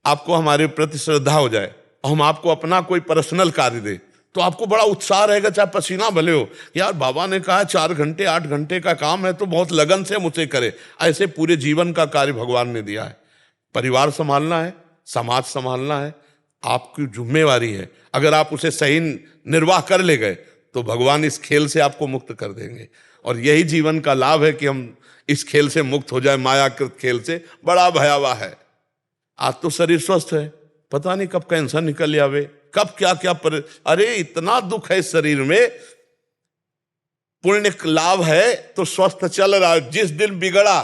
आपको हमारे प्रति श्रद्धा हो जाए और हम आपको अपना कोई पर्सनल कार्य दे, तो आपको बड़ा उत्साह रहेगा, चाहे पसीना भले हो। यार बाबा ने कहा 4 घंटे 8 घंटे का काम है, तो बहुत लगन से हम उसे करें। ऐसे पूरे जीवन का कार्य भगवान ने दिया है। परिवार संभालना है, समाज संभालना है, आपकी जिम्मेवारी है। अगर आप उसे सही निर्वाह कर ले गए, तो भगवान इस खेल से आपको मुक्त कर देंगे। और यही जीवन का लाभ है कि हम इस खेल से मुक्त हो जाए। मायाकृत खेल से बड़ा भयावह है। आज तो शरीर स्वस्थ है, पता नहीं कब कैंसर निकल आवे, कब क्या क्या अरे इतना दुख है शरीर में। पुण्य लाभ है तो स्वस्थ चल रहा है, जिस दिन बिगड़ा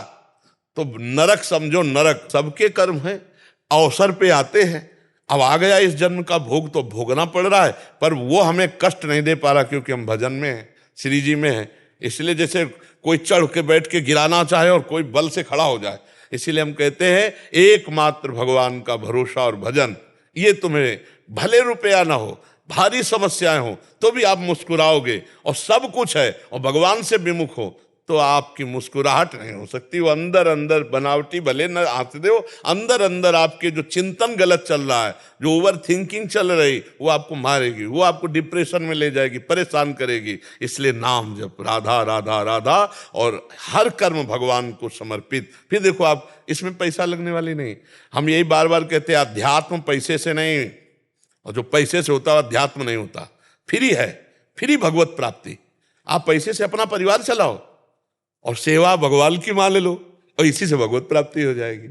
तो नरक समझो, नरक। सबके कर्म है, अवसर पे आते हैं। अब आ गया इस जन्म का भोग, तो भोगना पड़ रहा है, पर वो हमें कष्ट नहीं दे पा रहा, क्योंकि हम भजन में हैं, श्री जी में हैं। इसलिए जैसे कोई चढ़ के बैठ के गिराना चाहे और कोई बल से खड़ा हो जाए, इसीलिए हम कहते हैं एकमात्र भगवान का भरोसा और भजन। ये तुम्हें भले रुपया ना हो, भारी समस्याएं हो, तो भी आप मुस्कुराओगे, और सब कुछ है और भगवान से विमुख हो, तो आपकी मुस्कुराहट नहीं हो सकती। वो अंदर अंदर बनावटी भले न हंस दो, अंदर अंदर आपके जो चिंतन गलत चल रहा है, जो ओवर थिंकिंग चल रही, वो आपको मारेगी, वो आपको डिप्रेशन में ले जाएगी, परेशान करेगी। इसलिए नाम जप, राधा राधा राधा, और हर कर्म भगवान को समर्पित। फिर देखो आप, इसमें पैसा लगने वाली नहीं। हम यही बार बार कहते हैं, अध्यात्म पैसे से नहीं, और जो पैसे से होता है अध्यात्म नहीं होता। फ्री है, फ्री भगवत प्राप्ति। आप पैसे से अपना परिवार चलाओ और सेवा भगवान की मान लो, और इसी से भगवत प्राप्ति हो जाएगी।